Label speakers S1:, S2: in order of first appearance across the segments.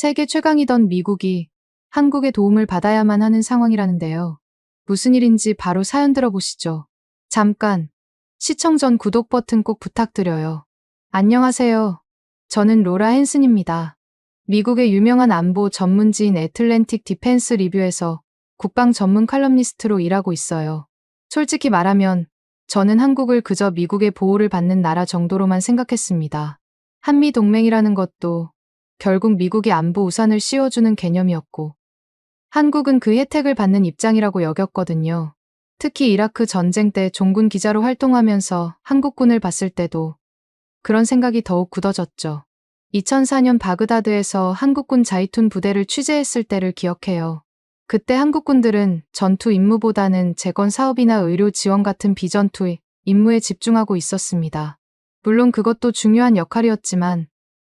S1: 세계 최강이던 미국이 한국의 도움을 받아야만 하는 상황이라는데요. 무슨 일인지 바로 사연 들어보시죠. 잠깐, 시청 전 구독 버튼 꼭 부탁드려요. 안녕하세요. 저는 로라 헨슨입니다. 미국의 유명한 안보 전문지인 애틀랜틱 디펜스 리뷰에서 국방 전문 칼럼니스트로 일하고 있어요. 솔직히 말하면 저는 한국을 그저 미국의 보호를 받는 나라 정도로만 생각했습니다. 한미동맹이라는 것도 결국 미국이 안보 우산을 씌워주는 개념이었고, 한국은 그 혜택을 받는 입장이라고 여겼거든요. 특히 이라크 전쟁 때 종군 기자로 활동하면서 한국군을 봤을 때도 그런 생각이 더욱 굳어졌죠. 2004년 바그다드에서 한국군 자이툰 부대를 취재했을 때를 기억해요. 그때 한국군들은 전투 임무보다는 재건 사업이나 의료 지원 같은 비전투 임무에 집중하고 있었습니다. 물론 그것도 중요한 역할이었지만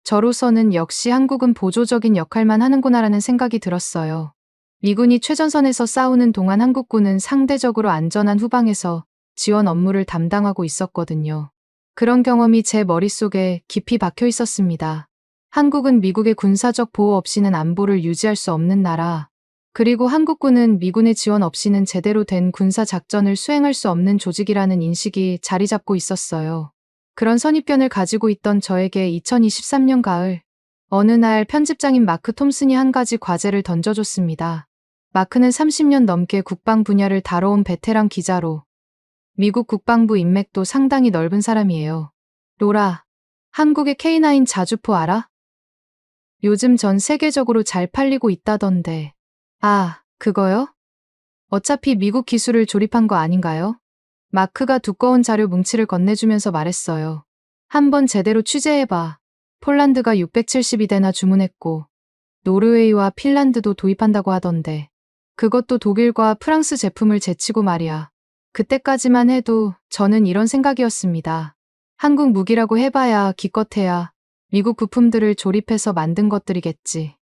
S1: 저로서는 역시 한국은 보조적인 역할만 하는구나라는 생각이 들었어요. 미군이 최전선에서 싸우는 동안 한국군은 상대적으로 안전한 후방에서 지원 업무를 담당하고 있었거든요. 그런 경험이 제 머릿속에 깊이 박혀 있었습니다. 한국은 미국의 군사적 보호 없이는 안보를 유지할 수 없는 나라, 그리고 한국군은 미군의 지원 없이는 제대로 된 군사 작전을 수행할 수 없는 조직이라는 인식이 자리 잡고 있었어요. 그런 선입견을 가지고 있던 저에게 2023년 가을, 어느 날 편집장인 마크 톰슨이 한 가지 과제를 던져줬습니다. 마크는 30년 넘게 국방 분야를 다뤄온 베테랑 기자로 미국 국방부 인맥도 상당히 넓은 사람이에요. 로라, 한국의 K9 자주포 알아? 요즘 전 세계적으로 잘 팔리고 있다던데. 아, 그거요? 어차피 미국 기술을 조립한 거 아닌가요? 마크가 두꺼운 자료 뭉치를 건네주면서 말했어요. 한번 제대로 취재해봐. 폴란드가 672대나 주문했고 노르웨이와 핀란드도 도입한다고 하던데. 그것도 독일과 프랑스 제품을 제치고 말이야. 그때까지만 해도 저는 이런 생각이었습니다. 한국 무기라고 해봐야 기껏해야 미국 부품들을 조립해서 만든 것들이겠지.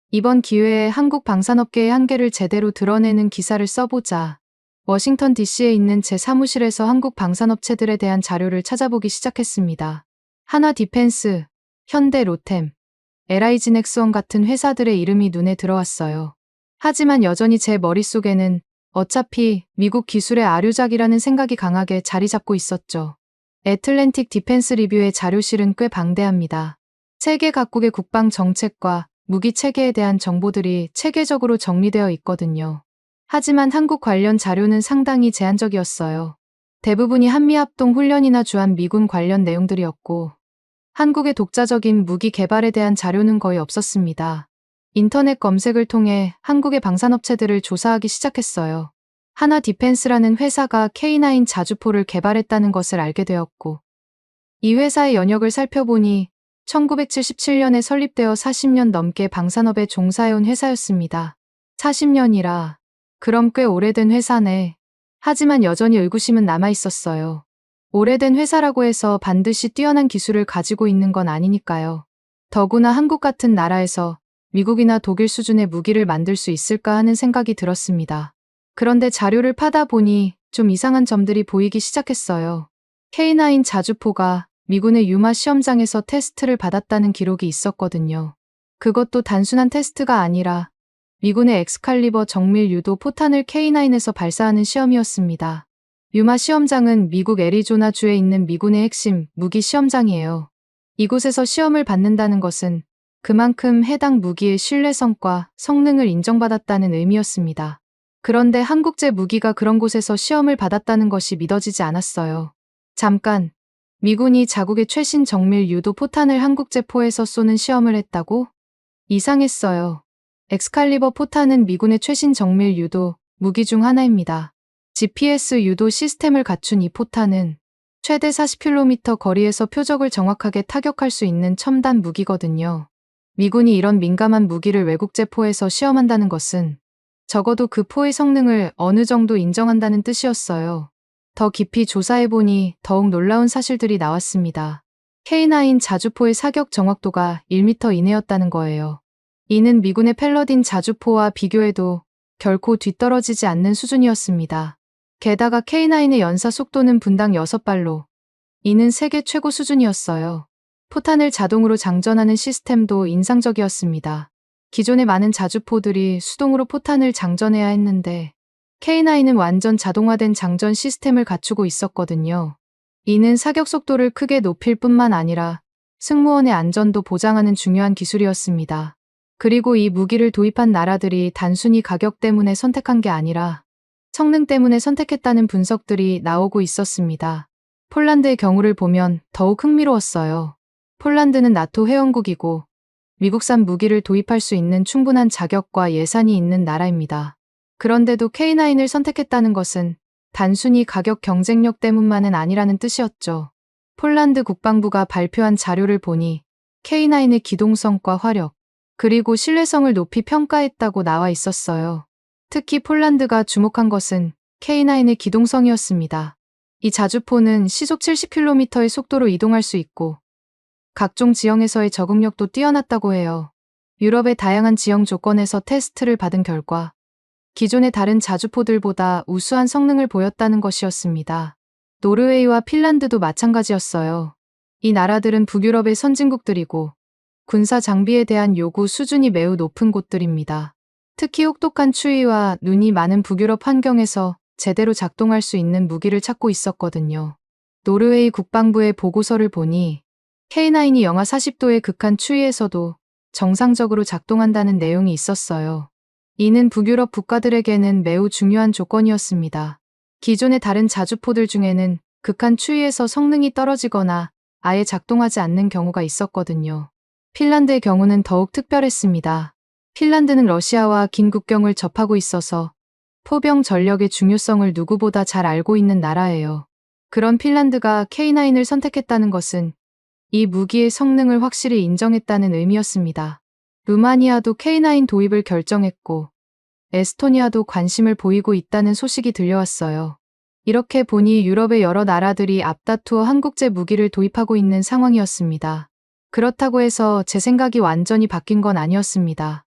S1: 이번 기회에 한국 방산업계의 한계를 제대로 드러내는 기사를 써보자. 워싱턴 DC에 있는 제 사무실에서 한국 방산업체들에 대한 자료를 찾아보기 시작했습니다. 한화 디펜스, 현대 로템, LIG 넥스원 같은 회사들의 이름이 눈에 들어왔어요. 하지만 여전히 제 머릿속에는 어차피 미국 기술의 아류작이라는 생각이 강하게 자리 잡고 있었죠. 애틀랜틱 디펜스 리뷰의 자료실은 꽤 방대합니다. 세계 각국의 국방 정책과 무기 체계에 대한 정보들이 체계적으로 정리되어 있거든요. 하지만 한국 관련 자료는 상당히 제한적이었어요. 대부분이 한미합동 훈련이나 주한 미군 관련 내용들이었고, 한국의 독자적인 무기 개발에 대한 자료는 거의 없었습니다. 인터넷 검색을 통해 한국의 방산업체들을 조사하기 시작했어요. 한화 디펜스라는 회사가 K9 자주포를 개발했다는 것을 알게 되었고, 이 회사의 연역을 살펴보니 1977년에 설립되어 40년 넘게 방산업에 종사해온 회사였습니다. 40년이라 그럼 꽤 오래된 회사네. 하지만 여전히 의구심은 남아있었어요. 오래된 회사라고 해서 반드시 뛰어난 기술을 가지고 있는 건 아니니까요. 더구나 한국 같은 나라에서 미국이나 독일 수준의 무기를 만들 수 있을까 하는 생각이 들었습니다. 그런데 자료를 파다 보니 좀 이상한 점들이 보이기 시작했어요. K9 자주포가 미군의 유마 시험장에서 테스트를 받았다는 기록이 있었거든요. 그것도 단순한 테스트가 아니라 미군의 엑스칼리버 정밀 유도 포탄을 K9에서 발사하는 시험이었습니다. 유마 시험장은 미국 애리조나주에 있는 미군의 핵심 무기 시험장이에요. 이곳에서 시험을 받는다는 것은 그만큼 해당 무기의 신뢰성과 성능을 인정받았다는 의미였습니다. 그런데 한국제 무기가 그런 곳에서 시험을 받았다는 것이 믿어지지 않았어요. 잠깐, 미군이 자국의 최신 정밀 유도 포탄을 한국제포에서 쏘는 시험을 했다고? 이상했어요. 엑스칼리버 포탄은 미군의 최신 정밀 유도 무기 중 하나입니다. GPS 유도 시스템을 갖춘 이 포탄은 최대 40km 거리에서 표적을 정확하게 타격할 수 있는 첨단 무기거든요. 미군이 이런 민감한 무기를 외국제포에서 시험한다는 것은 적어도 그 포의 성능을 어느 정도 인정한다는 뜻이었어요. 더 깊이 조사해보니 더욱 놀라운 사실들이 나왔습니다. K9 자주포의 사격 정확도가 1m 이내였다는 거예요. 이는 미군의 팰러딘 자주포와 비교해도 결코 뒤떨어지지 않는 수준이었습니다. 게다가 K9의 연사 속도는 분당 6발로, 이는 세계 최고 수준이었어요. 포탄을 자동으로 장전하는 시스템도 인상적이었습니다. 기존의 많은 자주포들이 수동으로 포탄을 장전해야 했는데 K9은 완전 자동화된 장전 시스템을 갖추고 있었거든요. 이는 사격 속도를 크게 높일 뿐만 아니라 승무원의 안전도 보장하는 중요한 기술이었습니다. 그리고 이 무기를 도입한 나라들이 단순히 가격 때문에 선택한 게 아니라 성능 때문에 선택했다는 분석들이 나오고 있었습니다. 폴란드의 경우를 보면 더욱 흥미로웠어요. 폴란드는 나토 회원국이고 미국산 무기를 도입할 수 있는 충분한 자격과 예산이 있는 나라입니다. 그런데도 K9을 선택했다는 것은 단순히 가격 경쟁력 때문만은 아니라는 뜻이었죠. 폴란드 국방부가 발표한 자료를 보니 K9의 기동성과 화력, 그리고 신뢰성을 높이 평가했다고 나와 있었어요. 특히 폴란드가 주목한 것은 K9의 기동성이었습니다. 이 자주포는 시속 70km의 속도로 이동할 수 있고 각종 지형에서의 적응력도 뛰어났다고 해요. 유럽의 다양한 지형 조건에서 테스트를 받은 결과 기존의 다른 자주포들보다 우수한 성능을 보였다는 것이었습니다. 노르웨이와 핀란드도 마찬가지였어요. 이 나라들은 북유럽의 선진국들이고 군사 장비에 대한 요구 수준이 매우 높은 곳들입니다. 특히 혹독한 추위와 눈이 많은 북유럽 환경에서 제대로 작동할 수 있는 무기를 찾고 있었거든요. 노르웨이 국방부의 보고서를 보니 K9이 영하 40도의 극한 추위에서도 정상적으로 작동한다는 내용이 있었어요. 이는 북유럽 국가들에게는 매우 중요한 조건이었습니다. 기존의 다른 자주포들 중에는 극한 추위에서 성능이 떨어지거나 아예 작동하지 않는 경우가 있었거든요. 핀란드의 경우는 더욱 특별했습니다. 핀란드는 러시아와 긴 국경을 접하고 있어서 포병 전력의 중요성을 누구보다 잘 알고 있는 나라예요. 그런 핀란드가 K9을 선택했다는 것은 이 무기의 성능을 확실히 인정했다는 의미였습니다. 루마니아도 K9 도입을 결정했고 에스토니아도 관심을 보이고 있다는 소식이 들려왔어요. 이렇게 보니 유럽의 여러 나라들이 앞다투어 한국제 무기를 도입하고 있는 상황이었습니다. 그렇다고 해서 제 생각이 완전히 바뀐 건 아니었습니다.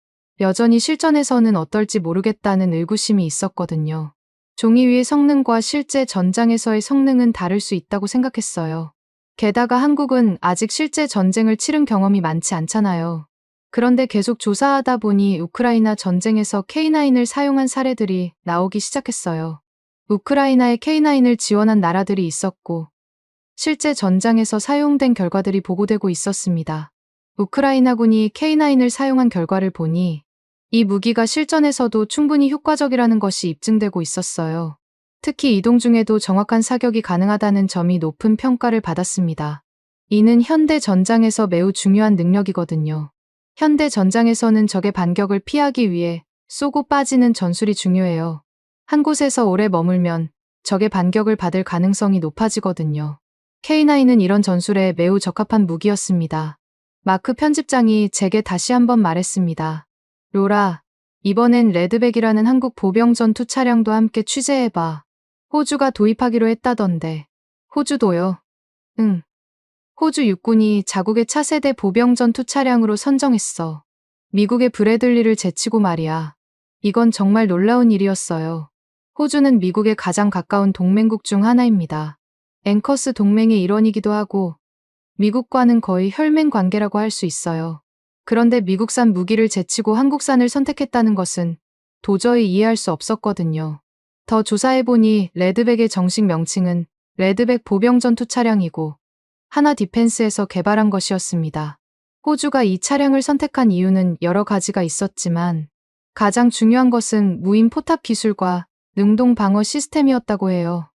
S1: 여전히 실전에서는 어떨지 모르겠다는 의구심이 있었거든요. 종이 위의 성능과 실제 전장에서의 성능은 다를 수 있다고 생각했어요. 게다가 한국은 아직 실제 전쟁을 치른 경험이 많지 않잖아요. 그런데 계속 조사하다 보니 우크라이나 전쟁에서 K9을 사용한 사례들이 나오기 시작했어요. 우크라이나에 K9을 지원한 나라들이 있었고 실제 전장에서 사용된 결과들이 보고되고 있었습니다. 우크라이나군이 K9을 사용한 결과를 보니 이 무기가 실전에서도 충분히 효과적이라는 것이 입증되고 있었어요. 특히 이동 중에도 정확한 사격이 가능하다는 점이 높은 평가를 받았습니다. 이는 현대 전장에서 매우 중요한 능력이거든요. 현대 전장에서는 적의 반격을 피하기 위해 쏘고 빠지는 전술이 중요해요. 한 곳에서 오래 머물면 적의 반격을 받을 가능성이 높아지거든요. K9은 이런 전술에 매우 적합한 무기였습니다. 마크 편집장이 제게 다시 한번 말했습니다. 로라, 이번엔 레드백이라는 한국 보병 전투 차량도 함께 취재해봐. 호주가 도입하기로 했다던데. 호주도요? 응. 호주 육군이 자국의 차세대 보병 전투 차량으로 선정했어. 미국의 브래들리를 제치고 말이야. 이건 정말 놀라운 일이었어요. 호주는 미국의 가장 가까운 동맹국 중 하나입니다. 앵커스 동맹의 일원이기도 하고 미국과는 거의 혈맹 관계라고 할 수 있어요. 그런데 미국산 무기를 제치고 한국산을 선택했다는 것은 도저히 이해할 수 없었거든요. 더 조사해보니 레드백의 정식 명칭은 레드백 보병 전투 차량이고 하나 디펜스에서 개발한 것이었습니다. 호주가 이 차량을 선택한 이유는 여러 가지가 있었지만 가장 중요한 것은 무인 포탑 기술과 능동 방어 시스템이었다고 해요.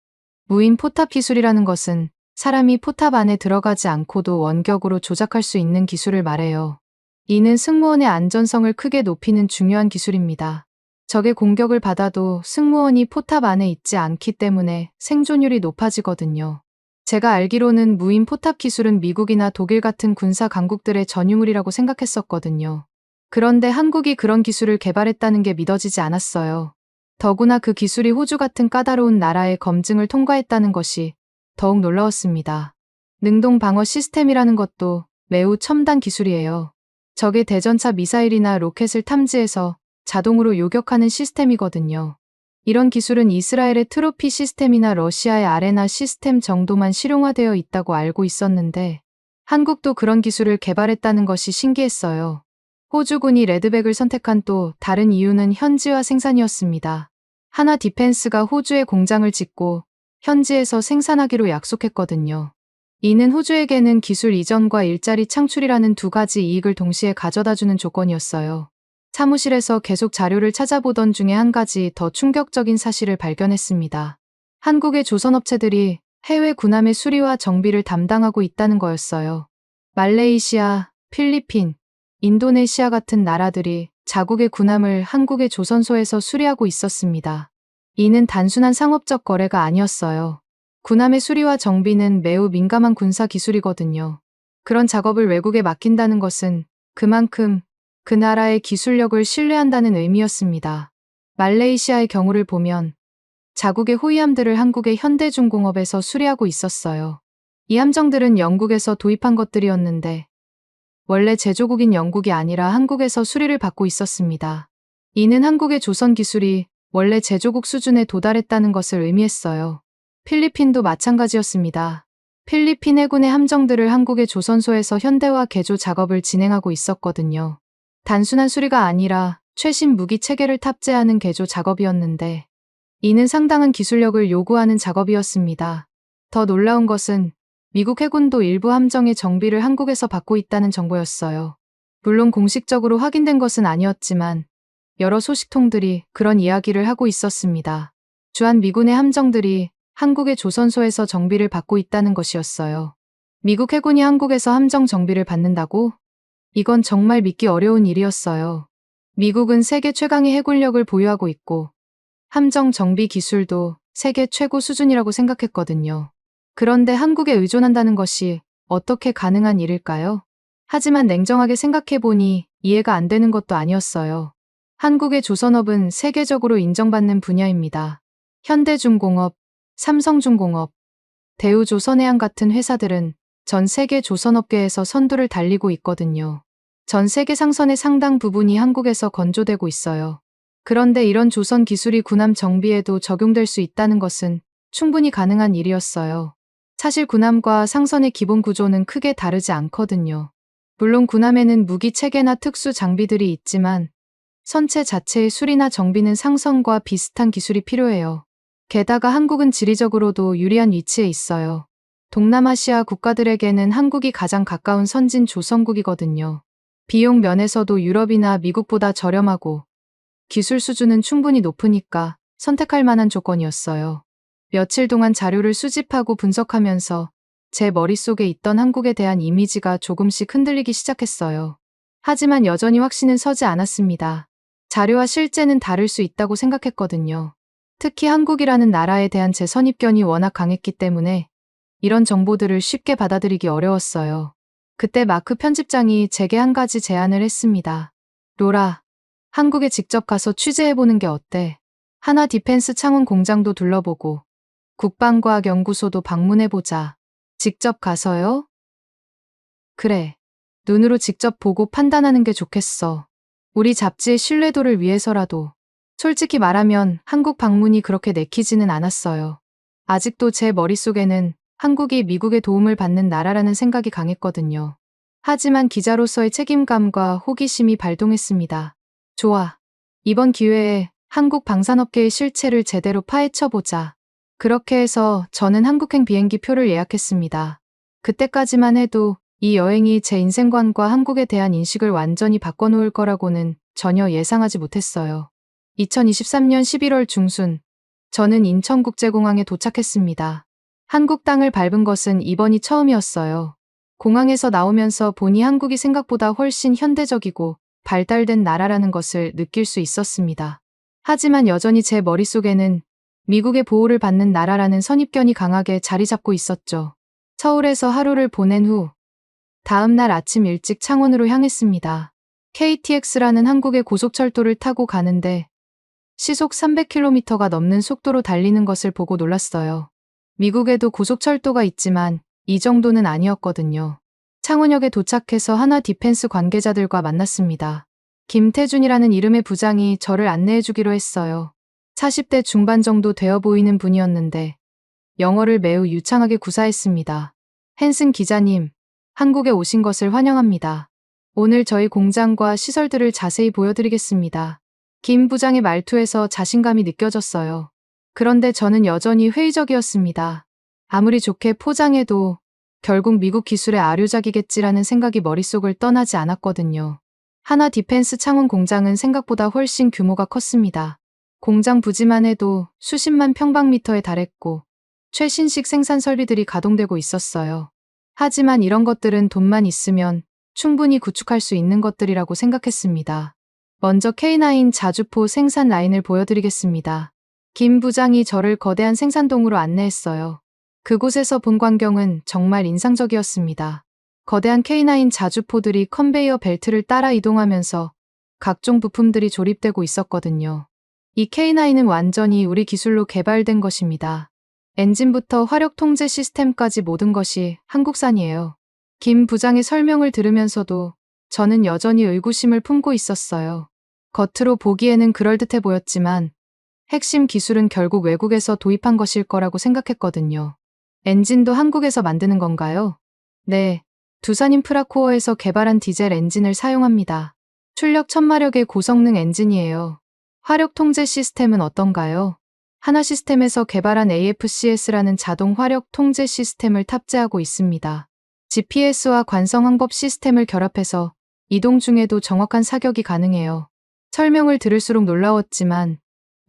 S1: 무인 포탑 기술이라는 것은 사람이 포탑 안에 들어가지 않고도 원격으로 조작할 수 있는 기술을 말해요. 이는 승무원의 안전성을 크게 높이는 중요한 기술입니다. 적의 공격을 받아도 승무원이 포탑 안에 있지 않기 때문에 생존율이 높아지거든요. 제가 알기로는 무인 포탑 기술은 미국이나 독일 같은 군사 강국들의 전유물이라고 생각했었거든요. 그런데 한국이 그런 기술을 개발했다는 게 믿어지지 않았어요. 더구나 그 기술이 호주 같은 까다로운 나라의 검증을 통과했다는 것이 더욱 놀라웠습니다. 능동 방어 시스템이라는 것도 매우 첨단 기술이에요. 적의 대전차 미사일이나 로켓을 탐지해서 자동으로 요격하는 시스템이거든요. 이런 기술은 이스라엘의 트로피 시스템이나 러시아의 아레나 시스템 정도만 실용화되어 있다고 알고 있었는데 한국도 그런 기술을 개발했다는 것이 신기했어요. 호주군이 레드백을 선택한 또 다른 이유는 현지화 생산이었습니다. 하나 디펜스가 호주에 공장을 짓고 현지에서 생산하기로 약속했거든요. 이는 호주에게는 기술 이전과 일자리 창출이라는 두 가지 이익을 동시에 가져다주는 조건이었어요. 사무실에서 계속 자료를 찾아보던 중에 한 가지 더 충격적인 사실을 발견했습니다. 한국의 조선업체들이 해외 군함의 수리와 정비를 담당하고 있다는 거였어요. 말레이시아, 필리핀, 인도네시아 같은 나라들이 자국의 군함을 한국의 조선소에서 수리하고 있었습니다. 이는 단순한 상업적 거래가 아니었어요. 군함의 수리와 정비는 매우 민감한 군사 기술이거든요. 그런 작업을 외국에 맡긴다는 것은 그만큼 그 나라의 기술력을 신뢰한다는 의미였습니다. 말레이시아의 경우를 보면 자국의 호위함들을 한국의 현대중공업에서 수리하고 있었어요. 이 함정들은 영국에서 도입한 것들이었는데 원래 제조국인 영국이 아니라 한국에서 수리를 받고 있었습니다. 이는 한국의 조선 기술이 원래 제조국 수준에 도달했다는 것을 의미했어요. 필리핀도 마찬가지였습니다. 필리핀 해군의 함정들을 한국의 조선소에서 현대화 개조 작업을 진행하고 있었거든요. 단순한 수리가 아니라 최신 무기 체계를 탑재하는 개조 작업이었는데 이는 상당한 기술력을 요구하는 작업이었습니다. 더 놀라운 것은 미국 해군도 일부 함정의 정비를 한국에서 받고 있다는 정보였어요. 물론 공식적으로 확인된 것은 아니었지만 여러 소식통들이 그런 이야기를 하고 있었습니다. 주한 미군의 함정들이 한국의 조선소에서 정비를 받고 있다는 것이었어요. 미국 해군이 한국에서 함정 정비를 받는다고? 이건 정말 믿기 어려운 일이었어요. 미국은 세계 최강의 해군력을 보유하고 있고 함정 정비 기술도 세계 최고 수준이라고 생각했거든요. 그런데 한국에 의존한다는 것이 어떻게 가능한 일일까요? 하지만 냉정하게 생각해보니 이해가 안 되는 것도 아니었어요. 한국의 조선업은 세계적으로 인정받는 분야입니다. 현대중공업, 삼성중공업, 대우조선해양 같은 회사들은 전 세계 조선업계에서 선두를 달리고 있거든요. 전 세계 상선의 상당 부분이 한국에서 건조되고 있어요. 그런데 이런 조선 기술이 군함 정비에도 적용될 수 있다는 것은 충분히 가능한 일이었어요. 사실 군함과 상선의 기본 구조는 크게 다르지 않거든요. 물론 군함에는 무기 체계나 특수 장비들이 있지만 선체 자체의 수리나 정비는 상선과 비슷한 기술이 필요해요. 게다가 한국은 지리적으로도 유리한 위치에 있어요. 동남아시아 국가들에게는 한국이 가장 가까운 선진 조선국이거든요. 비용 면에서도 유럽이나 미국보다 저렴하고 기술 수준은 충분히 높으니까 선택할 만한 조건이었어요. 며칠 동안 자료를 수집하고 분석하면서 제 머릿속에 있던 한국에 대한 이미지가 조금씩 흔들리기 시작했어요. 하지만 여전히 확신은 서지 않았습니다. 자료와 실제는 다를 수 있다고 생각했거든요. 특히 한국이라는 나라에 대한 제 선입견이 워낙 강했기 때문에 이런 정보들을 쉽게 받아들이기 어려웠어요. 그때 마크 편집장이 제게 한 가지 제안을 했습니다. 로라, 한국에 직접 가서 취재해보는 게 어때? 하나 디펜스 창원 공장도 둘러보고 국방과학연구소도 방문해보자. 직접 가서요? 그래. 눈으로 직접 보고 판단하는 게 좋겠어. 우리 잡지의 신뢰도를 위해서라도. 솔직히 말하면 한국 방문이 그렇게 내키지는 않았어요. 아직도 제 머릿속에는 한국이 미국의 도움을 받는 나라라는 생각이 강했거든요. 하지만 기자로서의 책임감과 호기심이 발동했습니다. 좋아. 이번 기회에 한국 방산업계의 실체를 제대로 파헤쳐보자. 그렇게 해서 저는 한국행 비행기 표를 예약했습니다. 그때까지만 해도 이 여행이 제 인생관과 한국에 대한 인식을 완전히 바꿔놓을 거라고는 전혀 예상하지 못했어요. 2023년 11월 중순, 저는 인천국제공항에 도착했습니다. 한국 땅을 밟은 것은 이번이 처음이었어요. 공항에서 나오면서 보니 한국이 생각보다 훨씬 현대적이고 발달된 나라라는 것을 느낄 수 있었습니다. 하지만 여전히 제 머릿속에는 미국의 보호를 받는 나라라는 선입견이 강하게 자리 잡고 있었죠. 서울에서 하루를 보낸 후 다음 날 아침 일찍 창원으로 향했습니다. KTX라는 한국의 고속철도를 타고 가는데 시속 300km가 넘는 속도로 달리는 것을 보고 놀랐어요. 미국에도 고속철도가 있지만 이 정도는 아니었거든요. 창원역에 도착해서 하나 디펜스 관계자들과 만났습니다. 김태준이라는 이름의 부장이 저를 안내해주기로 했어요. 40대 중반 정도 되어 보이는 분이었는데 영어를 매우 유창하게 구사했습니다. 헨슨 기자님, 한국에 오신 것을 환영합니다. 오늘 저희 공장과 시설들을 자세히 보여드리겠습니다. 김 부장의 말투에서 자신감이 느껴졌어요. 그런데 저는 여전히 회의적이었습니다. 아무리 좋게 포장해도 결국 미국 기술의 아류작이겠지라는 생각이 머릿속을 떠나지 않았거든요. 하나 디펜스 창원 공장은 생각보다 훨씬 규모가 컸습니다. 공장 부지만 해도 수십만 평방미터에 달했고 최신식 생산 설비들이 가동되고 있었어요. 하지만 이런 것들은 돈만 있으면 충분히 구축할 수 있는 것들이라고 생각했습니다. 먼저 K9 자주포 생산 라인을 보여드리겠습니다. 김 부장이 저를 거대한 생산동으로 안내했어요. 그곳에서 본 광경은 정말 인상적이었습니다. 거대한 K9 자주포들이 컨베이어 벨트를 따라 이동하면서 각종 부품들이 조립되고 있었거든요. 이 K9은 완전히 우리 기술로 개발된 것입니다. 엔진부터 화력 통제 시스템까지 모든 것이 한국산이에요. 김 부장의 설명을 들으면서도 저는 여전히 의구심을 품고 있었어요. 겉으로 보기에는 그럴듯해 보였지만 핵심 기술은 결국 외국에서 도입한 것일 거라고 생각했거든요. 엔진도 한국에서 만드는 건가요? 네. 두산 인프라코어에서 개발한 디젤 엔진을 사용합니다. 출력 1000마력의 고성능 엔진이에요. 화력 통제 시스템은 어떤가요? 하나 시스템에서 개발한 AFCS라는 자동 화력 통제 시스템을 탑재하고 있습니다. GPS와 관성 항법 시스템을 결합해서 이동 중에도 정확한 사격이 가능해요. 설명을 들을수록 놀라웠지만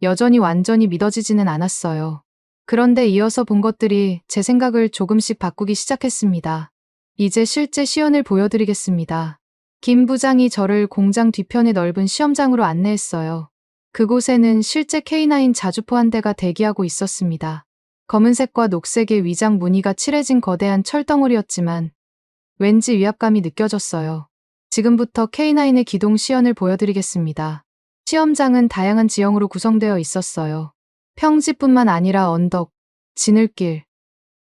S1: 여전히 완전히 믿어지지는 않았어요. 그런데 이어서 본 것들이 제 생각을 조금씩 바꾸기 시작했습니다. 이제 실제 시연을 보여드리겠습니다. 김 부장이 저를 공장 뒤편의 넓은 시험장으로 안내했어요. 그곳에는 실제 K9 자주포 한 대가 대기하고 있었습니다. 검은색과 녹색의 위장 무늬가 칠해진 거대한 철덩어리였지만 왠지 위압감이 느껴졌어요. 지금부터 K9의 기동 시연을 보여드리겠습니다. 시험장은 다양한 지형으로 구성되어 있었어요. 평지뿐만 아니라 언덕, 지늘길,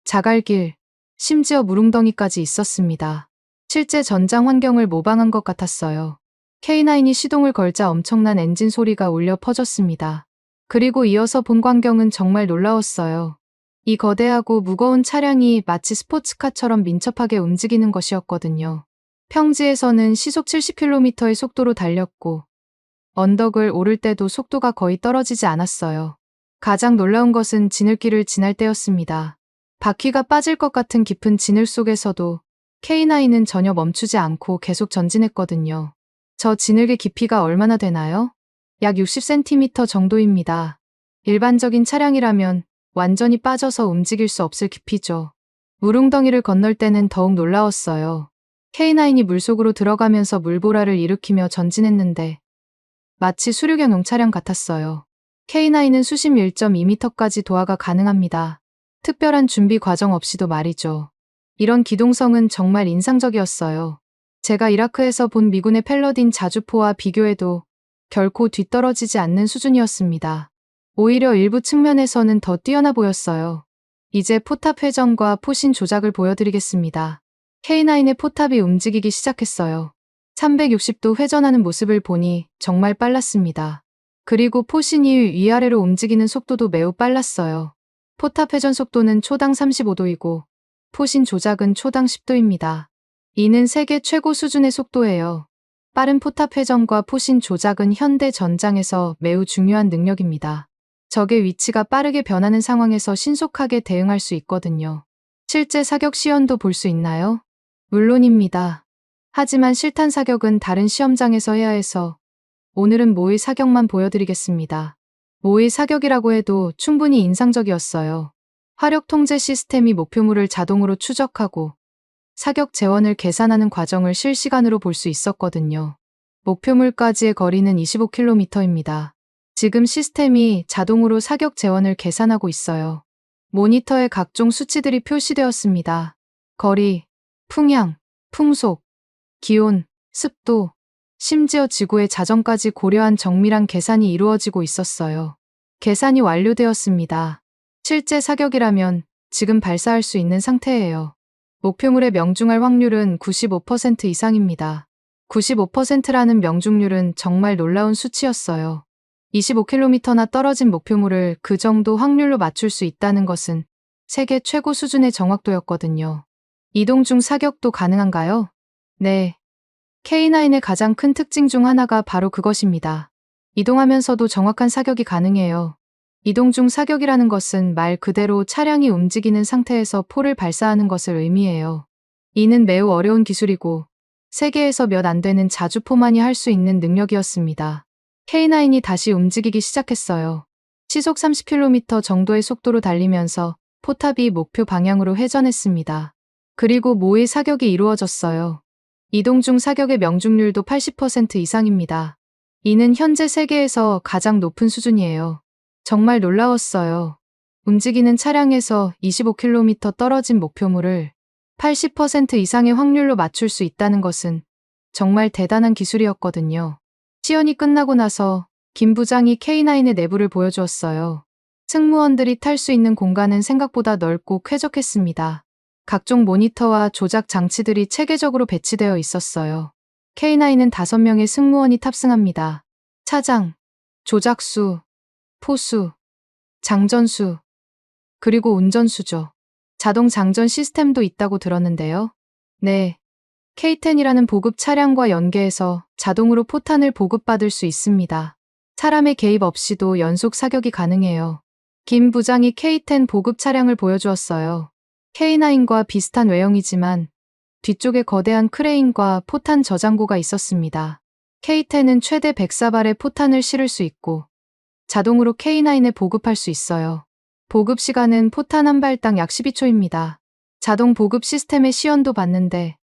S1: 자갈길, 심지어 무릉덩이까지 있었습니다. 실제 전장 환경을 모방한 것 같았어요. K9이 시동을 걸자 엄청난 엔진 소리가 울려 퍼졌습니다. 그리고 이어서 본 광경은 정말 놀라웠어요. 이 거대하고 무거운 차량이 마치 스포츠카처럼 민첩하게 움직이는 것이었거든요. 평지에서는 시속 70km의 속도로 달렸고 언덕을 오를 때도 속도가 거의 떨어지지 않았어요. 가장 놀라운 것은 지늘길을 지날 때였습니다. 바퀴가 빠질 것 같은 깊은 지늘 속에서도 K9은 전혀 멈추지 않고 계속 전진했거든요. 저 지늘의 깊이가 얼마나 되나요? 약 60cm 정도입니다. 일반적인 차량이라면 완전히 빠져서 움직일 수 없을 깊이죠. 무릉덩이를 건널 때는 더욱 놀라웠어요. K9이 물속으로 들어가면서 물보라를 일으키며 전진했는데 마치 수륙형 용차량 같았어요. K9은 수심 1.2m까지 도하가 가능합니다. 특별한 준비 과정 없이도 말이죠. 이런 기동성은 정말 인상적이었어요. 제가 이라크에서 본 미군의 펠러딘 자주포와 비교해도 결코 뒤떨어지지 않는 수준이었습니다. 오히려 일부 측면에서는 더 뛰어나 보였어요. 이제 포탑 회전과 포신 조작을 보여드리겠습니다. K9의 포탑이 움직이기 시작했어요. 360도 회전하는 모습을 보니 정말 빨랐습니다. 그리고 포신이 위아래로 움직이는 속도도 매우 빨랐어요. 포탑 회전 속도는 초당 35도이고 포신 조작은 초당 10도입니다. 이는 세계 최고 수준의 속도예요. 빠른 포탑 회전과 포신 조작은 현대 전장에서 매우 중요한 능력입니다. 적의 위치가 빠르게 변하는 상황에서 신속하게 대응할 수 있거든요. 실제 사격 시연도 볼 수 있나요? 물론입니다. 하지만 실탄 사격은 다른 시험장에서 해야 해서 오늘은 모의 사격만 보여드리겠습니다. 모의 사격이라고 해도 충분히 인상적이었어요. 화력 통제 시스템이 목표물을 자동으로 추적하고 사격 재원을 계산하는 과정을 실시간으로 볼 수 있었거든요. 목표물까지의 거리는 25km입니다. 지금 시스템이 자동으로 사격 재원을 계산하고 있어요. 모니터에 각종 수치들이 표시되었습니다. 거리, 풍향, 풍속, 기온, 습도, 심지어 지구의 자전까지 고려한 정밀한 계산이 이루어지고 있었어요. 계산이 완료되었습니다. 실제 사격이라면 지금 발사할 수 있는 상태예요. 목표물에 명중할 확률은 95% 이상입니다. 95%라는 명중률은 정말 놀라운 수치였어요. 25km나 떨어진 목표물을 그 정도 확률로 맞출 수 있다는 것은 세계 최고 수준의 정확도였거든요. 이동 중 사격도 가능한가요? 네. K9의 가장 큰 특징 중 하나가 바로 그것입니다. 이동하면서도 정확한 사격이 가능해요. 이동 중 사격이라는 것은 말 그대로 차량이 움직이는 상태에서 포를 발사하는 것을 의미해요. 이는 매우 어려운 기술이고 세계에서 몇 안 되는 자주포만이 할 수 있는 능력이었습니다. K9이 다시 움직이기 시작했어요. 시속 30km 정도의 속도로 달리면서 포탑이 목표 방향으로 회전했습니다. 그리고 모의 사격이 이루어졌어요. 이동 중 사격의 명중률도 80% 이상입니다. 이는 현재 세계에서 가장 높은 수준이에요. 정말 놀라웠어요. 움직이는 차량에서 25km 떨어진 목표물을 80% 이상의 확률로 맞출 수 있다는 것은 정말 대단한 기술이었거든요. 시연이 끝나고 나서 김 부장이 K9의 내부를 보여주었어요. 승무원들이 탈 수 있는 공간은 생각보다 넓고 쾌적했습니다. 각종 모니터와 조작 장치들이 체계적으로 배치되어 있었어요. K9은 5명의 승무원이 탑승합니다. 차장, 조작수, 포수, 장전수, 그리고 운전수죠. 자동 장전 시스템도 있다고 들었는데요. 네. K10이라는 보급 차량과 연계해서 자동으로 포탄을 보급받을 수 있습니다. 사람의 개입 없이도 연속 사격이 가능해요. 김 부장이 K10 보급 차량을 보여주었어요. K9과 비슷한 외형이지만 뒤쪽에 거대한 크레인과 포탄 저장고가 있었습니다. K10은 최대 104발의 포탄을 실을 수 있고 자동으로 K9에 보급할 수 있어요. 보급 시간은 포탄 한 발당 약 12초입니다. 자동 보급 시스템의 시연도 봤는데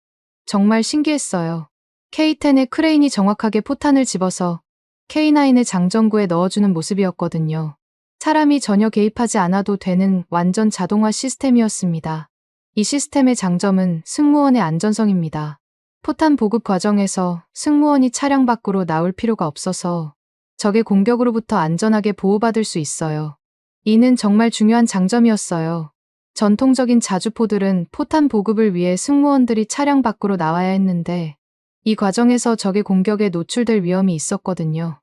S1: 정말 신기했어요. K10의 크레인이 정확하게 포탄을 집어서 K9의 장전구에 넣어주는 모습이었거든요. 사람이 전혀 개입하지 않아도 되는 완전 자동화 시스템이었습니다. 이 시스템의 장점은 승무원의 안전성입니다. 포탄 보급 과정에서 승무원이 차량 밖으로 나올 필요가 없어서 적의 공격으로부터 안전하게 보호받을 수 있어요. 이는 정말 중요한 장점이었어요. 전통적인 자주포들은 포탄 보급을 위해 승무원들이 차량 밖으로 나와야 했는데 이 과정에서 적의 공격에 노출될 위험이 있었거든요.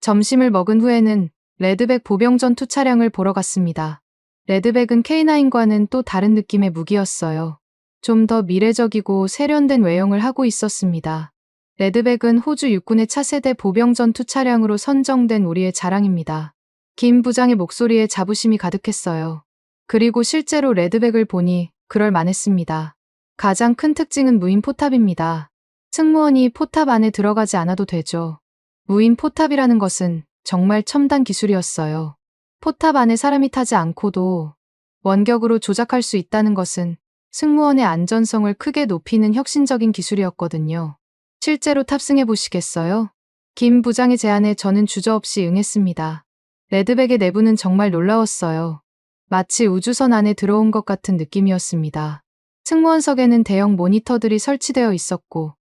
S1: 점심을 먹은 후에는 레드백 보병전 투 차량을 보러 갔습니다. 레드백은 K9과는 또 다른 느낌의 무기였어요. 좀 더 미래적이고 세련된 외형을 하고 있었습니다. 레드백은 호주 육군의 차세대 보병전 투 차량으로 선정된 우리의 자랑입니다. 김 부장의 목소리에 자부심이 가득했어요. 그리고 실제로 레드백을 보니 그럴 만했습니다. 가장 큰 특징은 무인 포탑입니다. 승무원이 포탑 안에 들어가지 않아도 되죠. 무인 포탑이라는 것은 정말 첨단 기술이었어요. 포탑 안에 사람이 타지 않고도 원격으로 조작할 수 있다는 것은 승무원의 안전성을 크게 높이는 혁신적인 기술이었거든요. 실제로 탑승해 보시겠어요? 김 부장의 제안에 저는 주저없이 응했습니다. 레드백의 내부는 정말 놀라웠어요. 마치 우주선 안에 들어온 것 같은 느낌이었습니다. 승무원석에는 대형 모니터들이 설치되어 있었고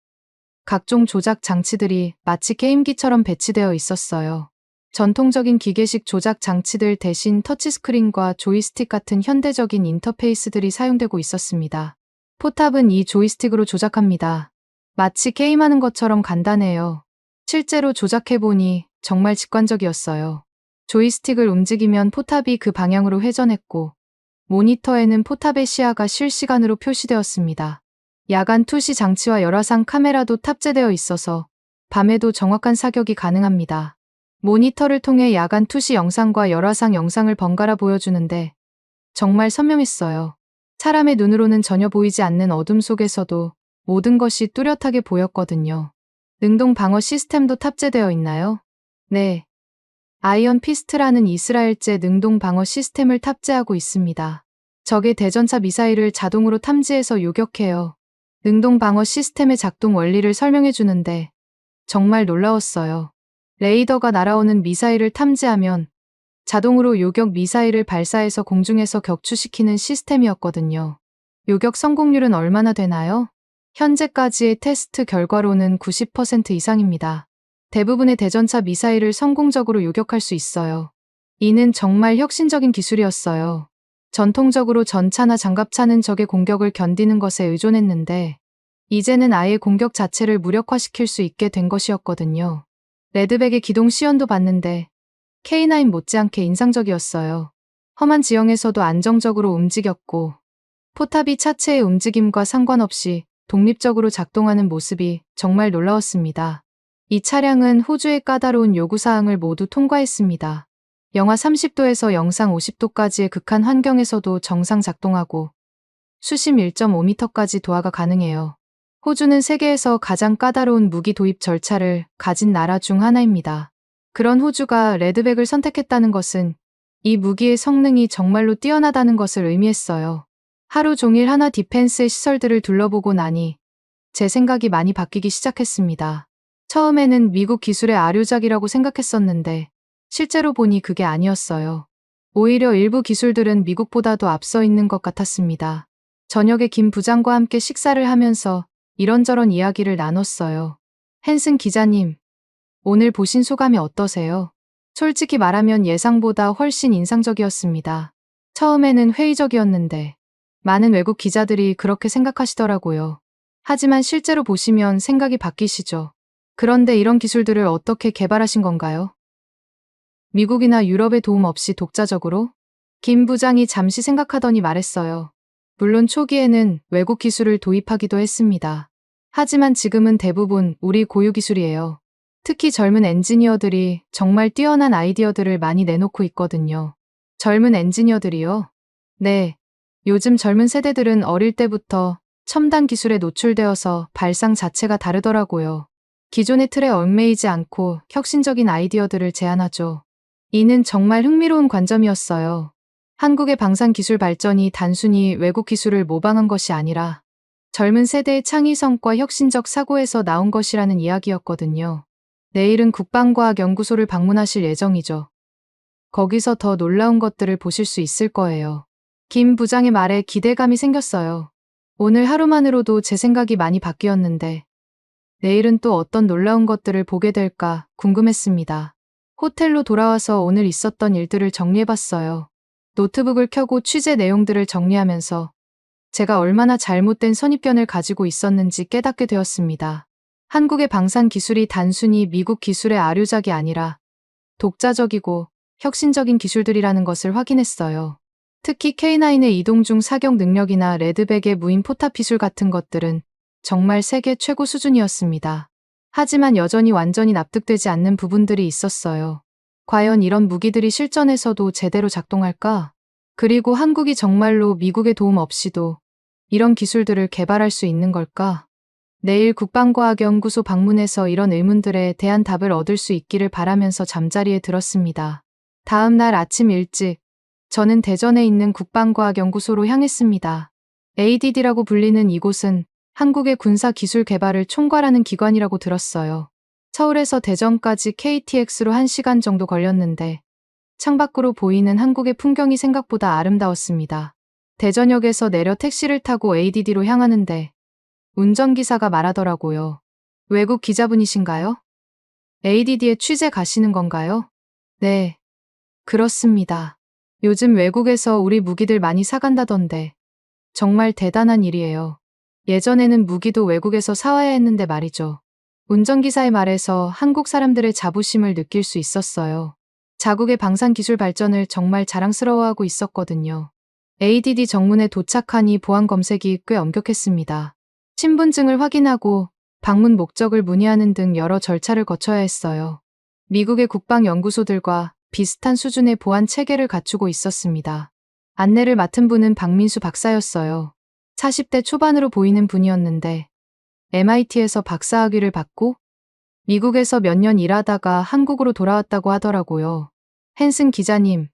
S1: 각종 조작 장치들이 마치 게임기처럼 배치되어 있었어요. 전통적인 기계식 조작 장치들 대신 터치스크린과 조이스틱 같은 현대적인 인터페이스들이 사용되고 있었습니다. 포탑은 이 조이스틱으로 조작합니다. 마치 게임하는 것처럼 간단해요. 실제로 조작해보니 정말 직관적이었어요. 조이스틱을 움직이면 포탑이 그 방향으로 회전했고 모니터에는 포탑의 시야가 실시간으로 표시되었습니다. 야간 투시 장치와 열화상 카메라도 탑재되어 있어서 밤에도 정확한 사격이 가능합니다. 모니터를 통해 야간 투시 영상과 열화상 영상을 번갈아 보여주는데 정말 선명했어요. 사람의 눈으로는 전혀 보이지 않는 어둠 속에서도 모든 것이 뚜렷하게 보였거든요. 능동 방어 시스템도 탑재되어 있나요? 네. 아이언 피스트라는 이스라엘제 능동 방어 시스템을 탑재하고 있습니다. 적의 대전차 미사일을 자동으로 탐지해서 요격해요. 능동 방어 시스템의 작동 원리를 설명해 주는데 정말 놀라웠어요. 레이더가 날아오는 미사일을 탐지하면 자동으로 요격 미사일을 발사해서 공중에서 격추시키는 시스템이었거든요. 요격 성공률은 얼마나 되나요? 현재까지의 테스트 결과로는 90% 이상입니다. 대부분의 대전차 미사일을 성공적으로 요격할 수 있어요. 이는 정말 혁신적인 기술이었어요. 전통적으로 전차나 장갑차는 적의 공격을 견디는 것에 의존했는데 이제는 아예 공격 자체를 무력화시킬 수 있게 된 것이었거든요. 레드백의 기동 시연도 봤는데 K9 못지않게 인상적이었어요. 험한 지형에서도 안정적으로 움직였고 포탑이 차체의 움직임과 상관없이 독립적으로 작동하는 모습이 정말 놀라웠습니다. 이 차량은 호주의 까다로운 요구사항을 모두 통과했습니다. 영하 30도에서 영상 50도까지의 극한 환경에서도 정상 작동하고 수심 1.5m까지 도하가 가능해요. 호주는 세계에서 가장 까다로운 무기 도입 절차를 가진 나라 중 하나입니다. 그런 호주가 레드백을 선택했다는 것은 이 무기의 성능이 정말로 뛰어나다는 것을 의미했어요. 하루 종일 하나 디펜스의 시설들을 둘러보고 나니 제 생각이 많이 바뀌기 시작했습니다. 처음에는 미국 기술의 아류작이라고 생각했었는데 실제로 보니 그게 아니었어요. 오히려 일부 기술들은 미국보다도 앞서 있는 것 같았습니다. 저녁에 김 부장과 함께 식사를 하면서 이런저런 이야기를 나눴어요. 헨슨 기자님, 오늘 보신 소감이 어떠세요? 솔직히 말하면 예상보다 훨씬 인상적이었습니다. 처음에는 회의적이었는데 많은 외국 기자들이 그렇게 생각하시더라고요. 하지만 실제로 보시면 생각이 바뀌시죠. 그런데 이런 기술들을 어떻게 개발하신 건가요? 미국이나 유럽의 도움 없이 독자적으로? 김 부장이 잠시 생각하더니 말했어요. 물론 초기에는 외국 기술을 도입하기도 했습니다. 하지만 지금은 대부분 우리 고유 기술이에요. 특히 젊은 엔지니어들이 정말 뛰어난 아이디어들을 많이 내놓고 있거든요. 젊은 엔지니어들이요? 네. 요즘 젊은 세대들은 어릴 때부터 첨단 기술에 노출되어서 발상 자체가 다르더라고요. 기존의 틀에 얽매이지 않고 혁신적인 아이디어들을 제안하죠. 이는 정말 흥미로운 관점이었어요. 한국의 방산 기술 발전이 단순히 외국 기술을 모방한 것이 아니라 젊은 세대의 창의성과 혁신적 사고에서 나온 것이라는 이야기였거든요. 내일은 국방과학연구소를 방문하실 예정이죠. 거기서 더 놀라운 것들을 보실 수 있을 거예요. 김 부장의 말에 기대감이 생겼어요. 오늘 하루만으로도 제 생각이 많이 바뀌었는데 내일은 또 어떤 놀라운 것들을 보게 될까 궁금했습니다. 호텔로 돌아와서 오늘 있었던 일들을 정리해봤어요. 노트북을 켜고 취재 내용들을 정리하면서 제가 얼마나 잘못된 선입견을 가지고 있었는지 깨닫게 되었습니다. 한국의 방산 기술이 단순히 미국 기술의 아류작이 아니라 독자적이고 혁신적인 기술들이라는 것을 확인했어요. 특히 K9의 이동중 사격 능력이나 레드백의 무인 포탑 기술 같은 것들은 정말 세계 최고 수준이었습니다. 하지만 여전히 완전히 납득되지 않는 부분들이 있었어요. 과연 이런 무기들이 실전에서도 제대로 작동할까? 그리고 한국이 정말로 미국의 도움 없이도 이런 기술들을 개발할 수 있는 걸까? 내일 국방과학연구소 방문해서 이런 의문들에 대한 답을 얻을 수 있기를 바라면서 잠자리에 들었습니다. 다음 날 아침 일찍 저는 대전에 있는 국방과학연구소로 향했습니다. ADD라고 불리는 이곳은 한국의 군사 기술 개발을 총괄하는 기관이라고 들었어요. 서울에서 대전까지 KTX로 1시간 정도 걸렸는데 창밖으로 보이는 한국의 풍경이 생각보다 아름다웠습니다. 대전역에서 내려 택시를 타고 ADD로 향하는데 운전기사가 말하더라고요. 외국 기자분이신가요? ADD에 취재 가시는 건가요? 네, 그렇습니다. 요즘 외국에서 우리 무기들 많이 사간다던데 정말 대단한 일이에요. 예전에는 무기도 외국에서 사와야 했는데 말이죠. 운전기사의 말에서 한국 사람들의 자부심을 느낄 수 있었어요. 자국의 방산 기술 발전을 정말 자랑스러워하고 있었거든요. ADD 정문에 도착하니 보안 검색이 꽤 엄격했습니다. 신분증을 확인하고 방문 목적을 문의하는 등 여러 절차를 거쳐야 했어요. 미국의 국방연구소들과 비슷한 수준의 보안 체계를 갖추고 있었습니다. 안내를 맡은 분은 박민수 박사였어요. 40대 초반으로 보이는 분이었는데 MIT에서 박사학위를 받고 미국에서 몇 년 일하다가 한국으로 돌아왔다고 하더라고요. 헨슨 기자님,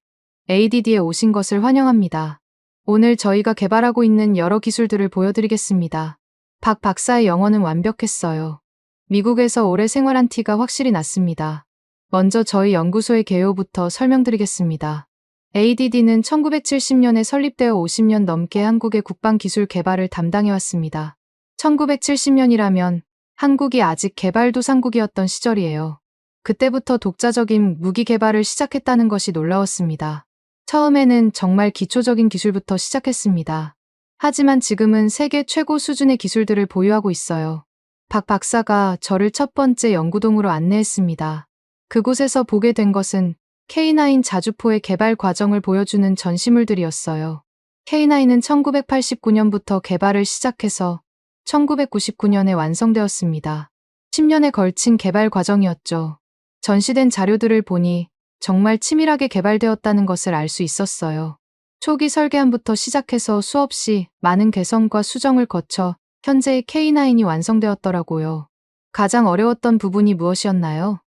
S1: ADD에 오신 것을 환영합니다. 오늘 저희가 개발하고 있는 여러 기술들을 보여드리겠습니다. 박 박사의 영어는 완벽했어요. 미국에서 오래 생활한 티가 확실히 났습니다. 먼저 저희 연구소의 개요부터 설명드리겠습니다. ADD는 1970년에 설립되어 50년 넘게 한국의 국방기술 개발을 담당해왔습니다. 1970년이라면 한국이 아직 개발도상국이었던 시절이에요. 그때부터 독자적인 무기 개발을 시작했다는 것이 놀라웠습니다. 처음에는 정말 기초적인 기술부터 시작했습니다. 하지만 지금은 세계 최고 수준의 기술들을 보유하고 있어요. 박 박사가 저를 첫 번째 연구동으로 안내했습니다. 그곳에서 보게 된 것은 K9 자주포의 개발 과정을 보여주는 전시물들이었어요. K9은 1989년부터 개발을 시작해서 1999년에 완성되었습니다. 10년에 걸친 개발 과정이었죠. 전시된 자료들을 보니 정말 치밀하게 개발되었다는 것을 알 수 있었어요. 초기 설계안부터 시작해서 수없이 많은 개선과 수정을 거쳐 현재의 K9이 완성되었더라고요. 가장 어려웠던 부분이 무엇이었나요?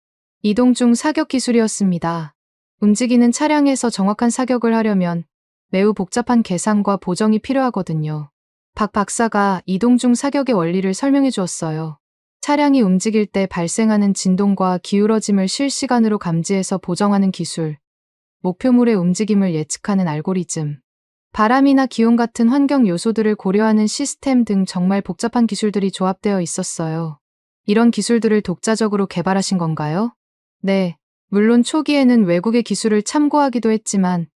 S1: 이동 중 사격 기술이었습니다. 움직이는 차량에서 정확한 사격을 하려면 매우 복잡한 계산과 보정이 필요하거든요. 박 박사가 이동 중 사격의 원리를 설명해 주었어요. 차량이 움직일 때 발생하는 진동과 기울어짐을 실시간으로 감지해서 보정하는 기술, 목표물의 움직임을 예측하는 알고리즘, 바람이나 기온 같은 환경 요소들을 고려하는 시스템 등 정말 복잡한 기술들이 조합되어 있었어요. 이런 기술들을 독자적으로 개발하신 건가요? 네, 물론 초기에는 외국의 기술을 참고하기도 했지만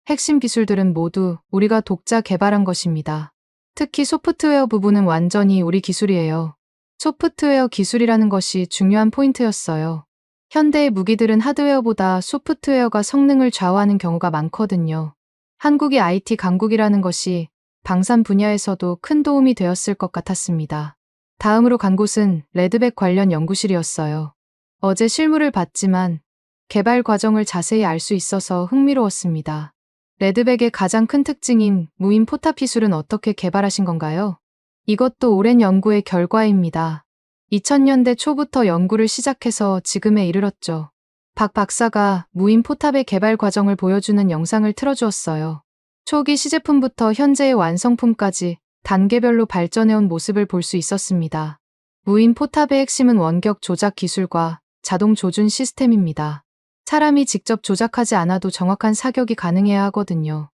S1: 핵심 기술들은 모두 우리가 독자 개발한 것입니다. 특히 소프트웨어 부분은 완전히 우리 기술이에요. 소프트웨어 기술이라는 것이 중요한 포인트였어요. 현대의 무기들은 하드웨어보다 소프트웨어가 성능을 좌우하는 경우가 많거든요. 한국이 IT 강국이라는 것이 방산 분야에서도 큰 도움이 되었을 것 같았습니다. 다음으로 간 곳은 레드백 관련 연구실이었어요. 어제 실무를 봤지만 개발 과정을 자세히 알 수 있어서 흥미로웠습니다. 레드백의 가장 큰 특징인 무인 포탑 기술은 어떻게 개발하신 건가요? 이것도 오랜 연구의 결과입니다. 2000년대 초부터 연구를 시작해서 지금에 이르렀죠. 박 박사가 무인 포탑의 개발 과정을 보여주는 영상을 틀어주었어요. 초기 시제품부터 현재의 완성품까지 단계별로 발전해온 모습을 볼 수 있었습니다. 무인 포탑의 핵심은 원격 조작 기술과 자동 조준 시스템입니다. 사람이 직접 조작하지 않아도 정확한 사격이 가능해야 하거든요.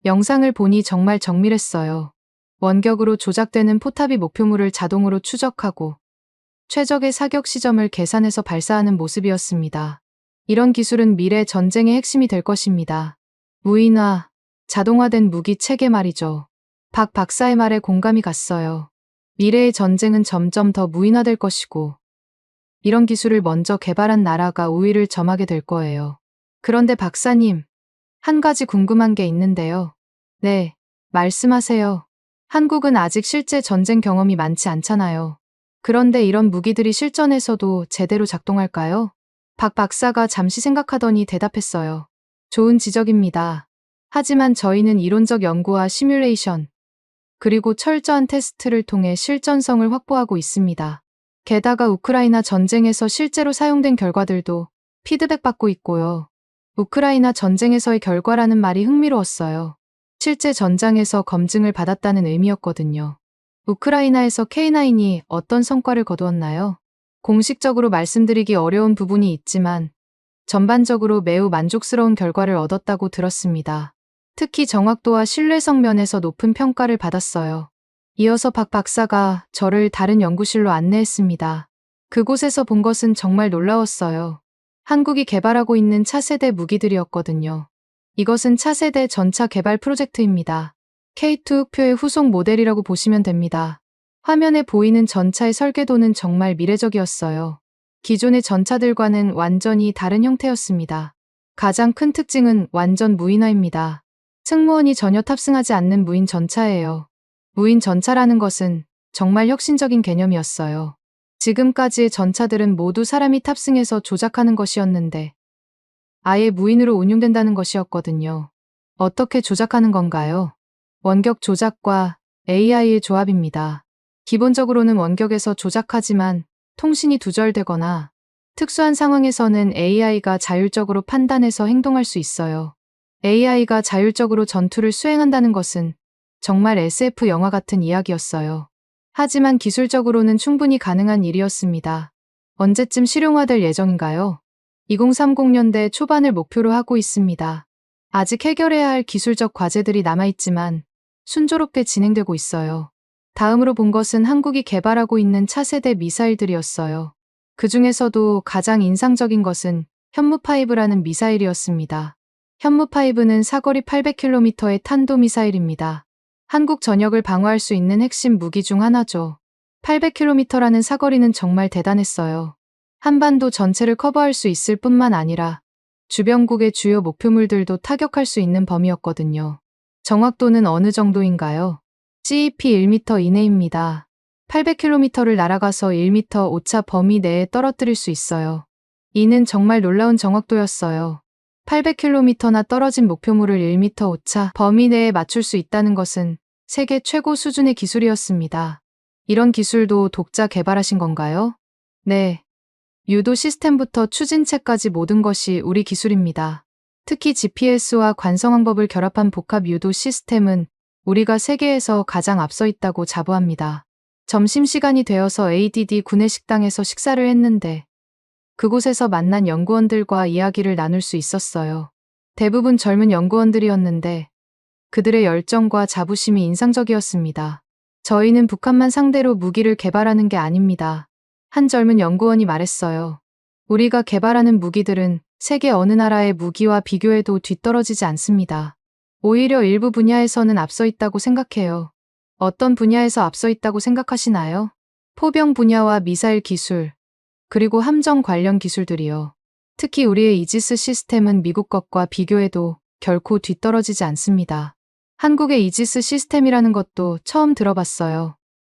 S1: 영상을 보니 정말 정밀했어요. 원격으로 조작되는 포탑이 목표물을 자동으로 추적하고 최적의 사격 시점을 계산해서 발사하는 모습이었습니다. 이런 기술은 미래 전쟁의 핵심이 될 것입니다. 무인화, 자동화된 무기 체계 말이죠. 박 박사의 말에 공감이 갔어요. 미래의 전쟁은 점점 더 무인화될 것이고 이런 기술을 먼저 개발한 나라가 우위를 점하게 될 거예요. 그런데 박사님, 한 가지 궁금한 게 있는데요. 네, 말씀하세요. 한국은 아직 실제 전쟁 경험이 많지 않잖아요. 그런데 이런 무기들이 실전에서도 제대로 작동할까요? 박 박사가 잠시 생각하더니 대답했어요. 좋은 지적입니다. 하지만 저희는 이론적 연구와 시뮬레이션, 그리고 철저한 테스트를 통해 실전성을 확보하고 있습니다. 게다가 우크라이나 전쟁에서 실제로 사용된 결과들도 피드백받고 있고요. 우크라이나 전쟁에서의 결과라는 말이 흥미로웠어요. 실제 전장에서 검증을 받았다는 의미였거든요. 우크라이나에서 K9이 어떤 성과를 거두었나요? 공식적으로 말씀드리기 어려운 부분이 있지만 전반적으로 매우 만족스러운 결과를 얻었다고 들었습니다. 특히 정확도와 신뢰성 면에서 높은 평가를 받았어요. 이어서 박 박사가 저를 다른 연구실로 안내했습니다. 그곳에서 본 것은 정말 놀라웠어요. 한국이 개발하고 있는 차세대 무기들이었거든요. 이것은 차세대 전차 개발 프로젝트입니다. K2 흑표의 후속 모델이라고 보시면 됩니다. 화면에 보이는 전차의 설계도는 정말 미래적이었어요. 기존의 전차들과는 완전히 다른 형태였습니다. 가장 큰 특징은 완전 무인화입니다. 승무원이 전혀 탑승하지 않는 무인 전차예요. 무인 전차라는 것은 정말 혁신적인 개념이었어요. 지금까지의 전차들은 모두 사람이 탑승해서 조작하는 것이었는데 아예 무인으로 운용된다는 것이었거든요. 어떻게 조작하는 건가요? 원격 조작과 AI의 조합입니다. 기본적으로는 원격에서 조작하지만 통신이 두절되거나 특수한 상황에서는 AI가 자율적으로 판단해서 행동할 수 있어요. AI가 자율적으로 전투를 수행한다는 것은 정말 SF 영화 같은 이야기였어요. 하지만 기술적으로는 충분히 가능한 일이었습니다. 언제쯤 실용화될 예정인가요? 2030년대 초반을 목표로 하고 있습니다. 아직 해결해야 할 기술적 과제들이 남아있지만 순조롭게 진행되고 있어요. 다음으로 본 것은 한국이 개발하고 있는 차세대 미사일들이었어요. 그 중에서도 가장 인상적인 것은 현무5라는 미사일이었습니다. 현무5는 사거리 800km의 탄도미사일입니다. 한국 전역을 방어할 수 있는 핵심 무기 중 하나죠. 800km라는 사거리는 정말 대단했어요. 한반도 전체를 커버할 수 있을 뿐만 아니라 주변국의 주요 목표물들도 타격할 수 있는 범위였거든요. 정확도는 어느 정도인가요? CEP 1m 이내입니다. 800km를 날아가서 1m 오차 범위 내에 떨어뜨릴 수 있어요. 이는 정말 놀라운 정확도였어요. 800km나 떨어진 목표물을 1m 오차 범위 내에 맞출 수 있다는 것은 세계 최고 수준의 기술이었습니다. 이런 기술도 독자 개발하신 건가요? 네. 유도 시스템부터 추진체까지 모든 것이 우리 기술입니다. 특히 GPS와 관성항법을 결합한 복합 유도 시스템은 우리가 세계에서 가장 앞서 있다고 자부합니다. 점심시간이 되어서 ADD 구내식당에서 식사를 했는데 그곳에서 만난 연구원들과 이야기를 나눌 수 있었어요. 대부분 젊은 연구원들이었는데 그들의 열정과 자부심이 인상적이었습니다. 저희는 북한만 상대로 무기를 개발하는 게 아닙니다. 한 젊은 연구원이 말했어요. 우리가 개발하는 무기들은 세계 어느 나라의 무기와 비교해도 뒤떨어지지 않습니다. 오히려 일부 분야에서는 앞서 있다고 생각해요. 어떤 분야에서 앞서 있다고 생각하시나요? 포병 분야와 미사일 기술, 그리고 함정 관련 기술들이요. 특히 우리의 이지스 시스템은 미국 것과 비교해도 결코 뒤떨어지지 않습니다. 한국의 이지스 시스템이라는 것도 처음 들어봤어요.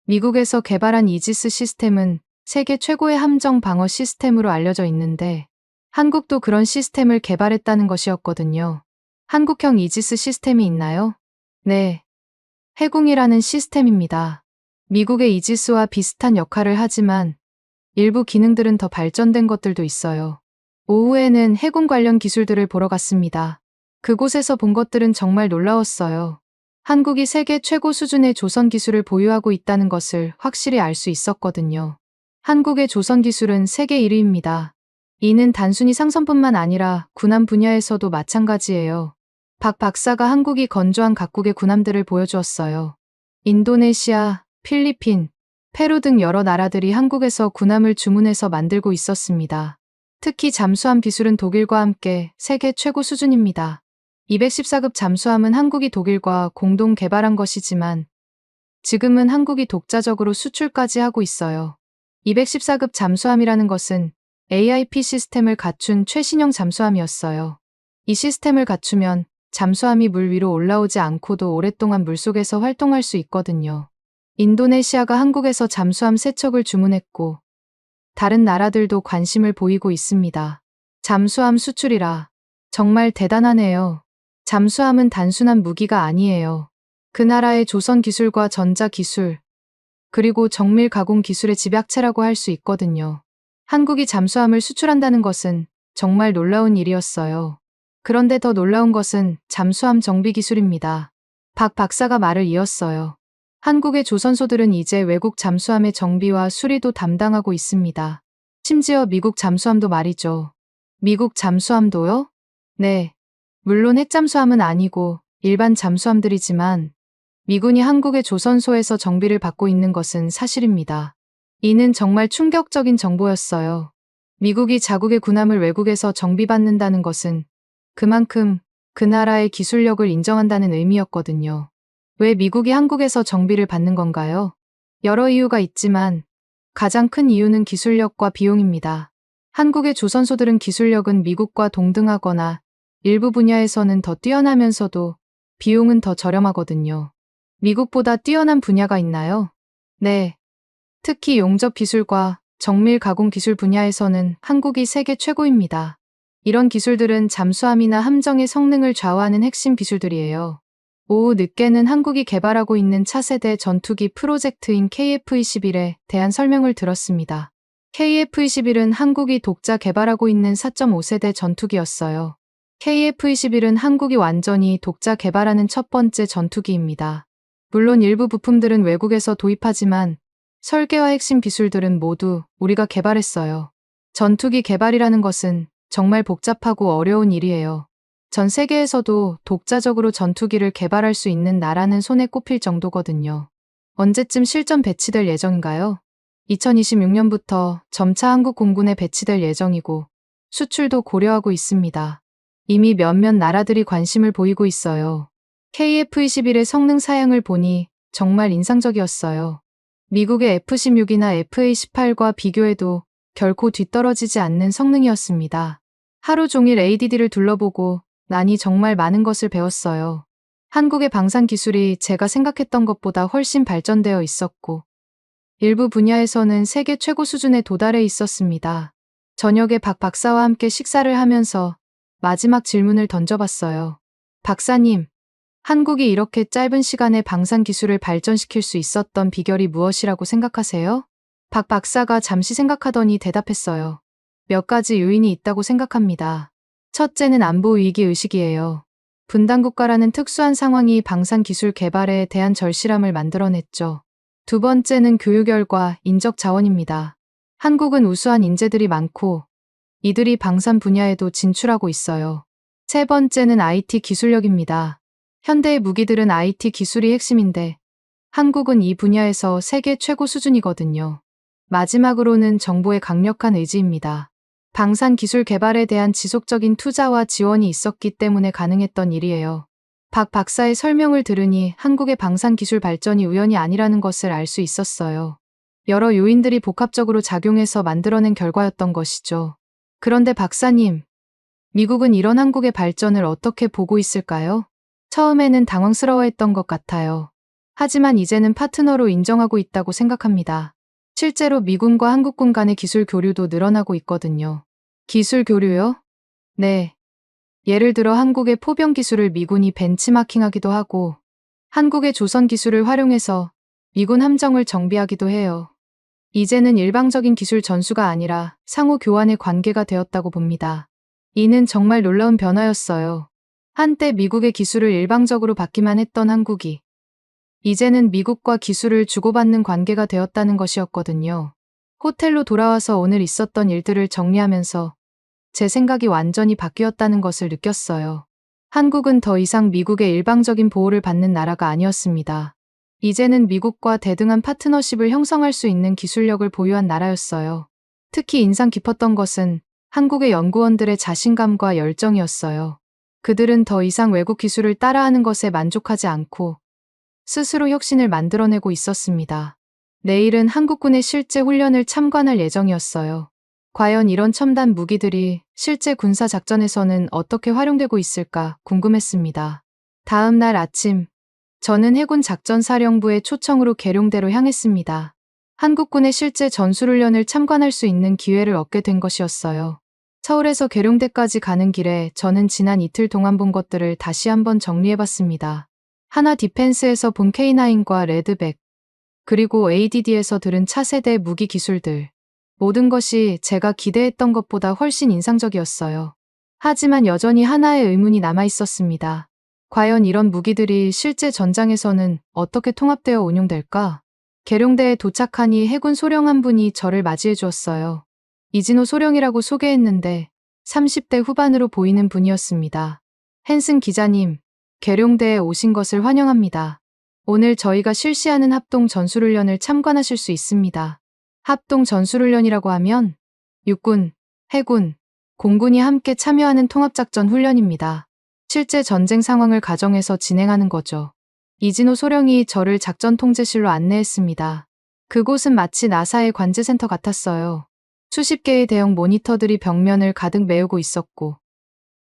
S1: 미국에서 개발한 이지스 시스템은 세계 최고의 함정 방어 시스템으로 알려져 있는데 한국도 그런 시스템을 개발했다는 것이었거든요. 한국형 이지스 시스템이 있나요? 네. 해궁이라는 시스템입니다. 미국의 이지스와 비슷한 역할을 하지만 일부 기능들은 더 발전된 것들도 있어요. 오후에는 해군 관련 기술들을 보러 갔습니다. 그곳에서 본 것들은 정말 놀라웠어요. 한국이 세계 최고 수준의 조선 기술을 보유하고 있다는 것을 확실히 알 수 있었거든요. 한국의 조선 기술은 세계 1위입니다. 이는 단순히 상선뿐만 아니라 군함 분야에서도 마찬가지예요. 박 박사가 한국이 건조한 각국의 군함들을 보여주었어요. 인도네시아, 필리핀, 페루 등 여러 나라들이 한국에서 군함을 주문해서 만들고 있었습니다. 특히 잠수함 기술은 독일과 함께 세계 최고 수준입니다. 214급 잠수함은 한국이 독일과 공동 개발한 것이지만 지금은 한국이 독자적으로 수출까지 하고 있어요. 214급 잠수함이라는 것은 AIP 시스템을 갖춘 최신형 잠수함이었어요. 이 시스템을 갖추면 잠수함이 물 위로 올라오지 않고도 오랫동안 물속에서 활동할 수 있거든요. 인도네시아가 한국에서 잠수함 3척을 주문했고 다른 나라들도 관심을 보이고 있습니다. 잠수함 수출이라 정말 대단하네요. 잠수함은 단순한 무기가 아니에요. 그 나라의 조선 기술과 전자 기술, 그리고 정밀 가공 기술의 집약체라고 할 수 있거든요. 한국이 잠수함을 수출한다는 것은 정말 놀라운 일이었어요. 그런데 더 놀라운 것은 잠수함 정비 기술입니다. 박 박사가 말을 이었어요. 한국의 조선소들은 이제 외국 잠수함의 정비와 수리도 담당하고 있습니다. 심지어 미국 잠수함도 말이죠. 미국 잠수함도요? 네. 물론 핵잠수함은 아니고 일반 잠수함들이지만 미군이 한국의 조선소에서 정비를 받고 있는 것은 사실입니다. 이는 정말 충격적인 정보였어요. 미국이 자국의 군함을 외국에서 정비받는다는 것은 그만큼 그 나라의 기술력을 인정한다는 의미였거든요. 왜 미국이 한국에서 정비를 받는 건가요? 여러 이유가 있지만 가장 큰 이유는 기술력과 비용입니다. 한국의 조선소들은 기술력은 미국과 동등하거나 일부 분야에서는 더 뛰어나면서도 비용은 더 저렴하거든요. 미국보다 뛰어난 분야가 있나요? 네. 특히 용접 기술과 정밀 가공 기술 분야에서는 한국이 세계 최고입니다. 이런 기술들은 잠수함이나 함정의 성능을 좌우하는 핵심 기술들이에요. 오후 늦게는 한국이 개발하고 있는 차세대 전투기 프로젝트인 KF-21에 대한 설명을 들었습니다. KF-21은 한국이 독자 개발하고 있는 4.5세대 전투기였어요. KF-21은 한국이 완전히 독자 개발하는 첫 번째 전투기입니다. 물론 일부 부품들은 외국에서 도입하지만 설계와 핵심 기술들은 모두 우리가 개발했어요. 전투기 개발이라는 것은 정말 복잡하고 어려운 일이에요. 전 세계에서도 독자적으로 전투기를 개발할 수 있는 나라는 손에 꼽힐 정도거든요. 언제쯤 실전 배치될 예정인가요? 2026년부터 점차 한국 공군에 배치될 예정이고 수출도 고려하고 있습니다. 이미 몇몇 나라들이 관심을 보이고 있어요. KF-21의 성능 사양을 보니 정말 인상적이었어요. 미국의 F-16이나 F-18과 비교해도 결코 뒤떨어지지 않는 성능이었습니다. 하루 종일 ADD를 둘러보고 나니 정말 많은 것을 배웠어요. 한국의 방산 기술이 제가 생각했던 것보다 훨씬 발전되어 있었고 일부 분야에서는 세계 최고 수준에 도달해 있었습니다. 저녁에 박 박사와 함께 식사를 하면서 마지막 질문을 던져봤어요. 박사님, 한국이 이렇게 짧은 시간에 방산 기술을 발전시킬 수 있었던 비결이 무엇이라고 생각하세요? 박 박사가 잠시 생각하더니 대답했어요. 몇 가지 요인이 있다고 생각합니다. 첫째는 안보 위기 의식이에요. 분단국가라는 특수한 상황이 방산 기술 개발에 대한 절실함을 만들어냈죠. 두 번째는 교육열과 인적 자원입니다. 한국은 우수한 인재들이 많고 이들이 방산 분야에도 진출하고 있어요. 세 번째는 IT 기술력입니다. 현대의 무기들은 IT 기술이 핵심인데 한국은 이 분야에서 세계 최고 수준이거든요. 마지막으로는 정부의 강력한 의지입니다. 방산 기술 개발에 대한 지속적인 투자와 지원이 있었기 때문에 가능했던 일이에요. 박 박사의 설명을 들으니 한국의 방산 기술 발전이 우연이 아니라는 것을 알 수 있었어요. 여러 요인들이 복합적으로 작용해서 만들어낸 결과였던 것이죠. 그런데 박사님, 미국은 이런 한국의 발전을 어떻게 보고 있을까요? 처음에는 당황스러워했던 것 같아요. 하지만 이제는 파트너로 인정하고 있다고 생각합니다. 실제로 미군과 한국군 간의 기술 교류도 늘어나고 있거든요. 기술 교류요? 네. 예를 들어 한국의 포병 기술을 미군이 벤치마킹하기도 하고 한국의 조선 기술을 활용해서 미군 함정을 정비하기도 해요. 이제는 일방적인 기술 전수가 아니라 상호 교환의 관계가 되었다고 봅니다. 이는 정말 놀라운 변화였어요. 한때 미국의 기술을 일방적으로 받기만 했던 한국이 이제는 미국과 기술을 주고받는 관계가 되었다는 것이었거든요. 호텔로 돌아와서 오늘 있었던 일들을 정리하면서 제 생각이 완전히 바뀌었다는 것을 느꼈어요. 한국은 더 이상 미국의 일방적인 보호를 받는 나라가 아니었습니다. 이제는 미국과 대등한 파트너십을 형성할 수 있는 기술력을 보유한 나라였어요. 특히 인상 깊었던 것은 한국의 연구원들의 자신감과 열정이었어요. 그들은 더 이상 외국 기술을 따라하는 것에 만족하지 않고 스스로 혁신을 만들어내고 있었습니다. 내일은 한국군의 실제 훈련을 참관할 예정이었어요. 과연 이런 첨단 무기들이 실제 군사 작전에서는 어떻게 활용되고 있을까 궁금했습니다. 다음 날 아침, 저는 해군 작전사령부의 초청으로 계룡대로 향했습니다. 한국군의 실제 전술훈련을 참관할 수 있는 기회를 얻게 된 것이었어요. 서울에서 계룡대까지 가는 길에 저는 지난 이틀 동안 본 것들을 다시 한번 정리해봤습니다. 하나 디펜스에서 본 K9과 레드백, 그리고 ADD에서 들은 차세대 무기 기술들. 모든 것이 제가 기대했던 것보다 훨씬 인상적이었어요. 하지만 여전히 하나의 의문이 남아있었습니다. 과연 이런 무기들이 실제 전장에서는 어떻게 통합되어 운용될까? 계룡대에 도착하니 해군 소령 한 분이 저를 맞이해 주었어요. 이진호 소령이라고 소개했는데 30대 후반으로 보이는 분이었습니다. 헨슨 기자님, 계룡대에 오신 것을 환영합니다. 오늘 저희가 실시하는 합동 전술훈련을 참관하실 수 있습니다. 합동 전술훈련이라고 하면 육군, 해군, 공군이 함께 참여하는 통합작전 훈련입니다. 실제 전쟁 상황을 가정해서 진행하는 거죠. 이진호 소령이 저를 작전 통제실로 안내했습니다. 그곳은 마치 나사의 관제센터 같았어요. 수십 개의 대형 모니터들이 벽면을 가득 메우고 있었고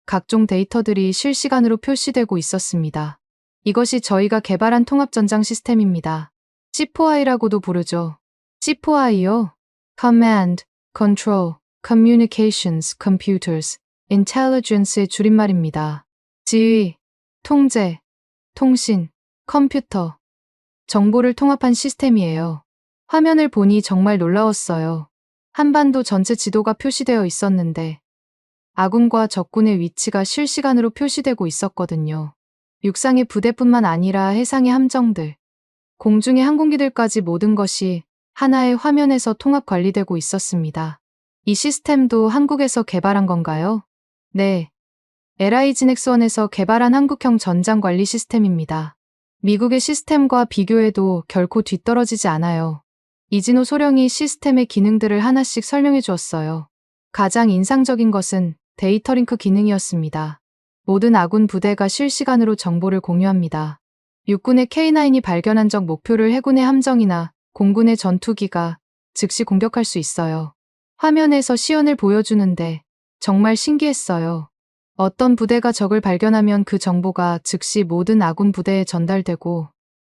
S1: 각종 데이터들이 실시간으로 표시되고 있었습니다. 이것이 저희가 개발한 통합전장 시스템입니다. C4I라고도 부르죠. C4I요? Command, Control, Communications, Computers, Intelligence의 줄임말입니다. 지휘, 통제, 통신, 컴퓨터, 정보를 통합한 시스템이에요. 화면을 보니 정말 놀라웠어요. 한반도 전체 지도가 표시되어 있었는데 아군과 적군의 위치가 실시간으로 표시되고 있었거든요. 육상의 부대뿐만 아니라 해상의 함정들, 공중의 항공기들까지 모든 것이 하나의 화면에서 통합 관리되고 있었습니다. 이 시스템도 한국에서 개발한 건가요? 네. LIG넥스원에서 개발한 한국형 전장관리 시스템입니다. 미국의 시스템과 비교해도 결코 뒤떨어지지 않아요. 이진호 소령이 시스템의 기능들을 하나씩 설명해 주었어요. 가장 인상적인 것은 데이터 링크 기능이었습니다. 모든 아군 부대가 실시간으로 정보를 공유합니다. 육군의 K9이 발견한 적 목표를 해군의 함정이나 공군의 전투기가 즉시 공격할 수 있어요. 화면에서 시연을 보여주는데 정말 신기했어요. 어떤 부대가 적을 발견하면 그 정보가 즉시 모든 아군 부대에 전달되고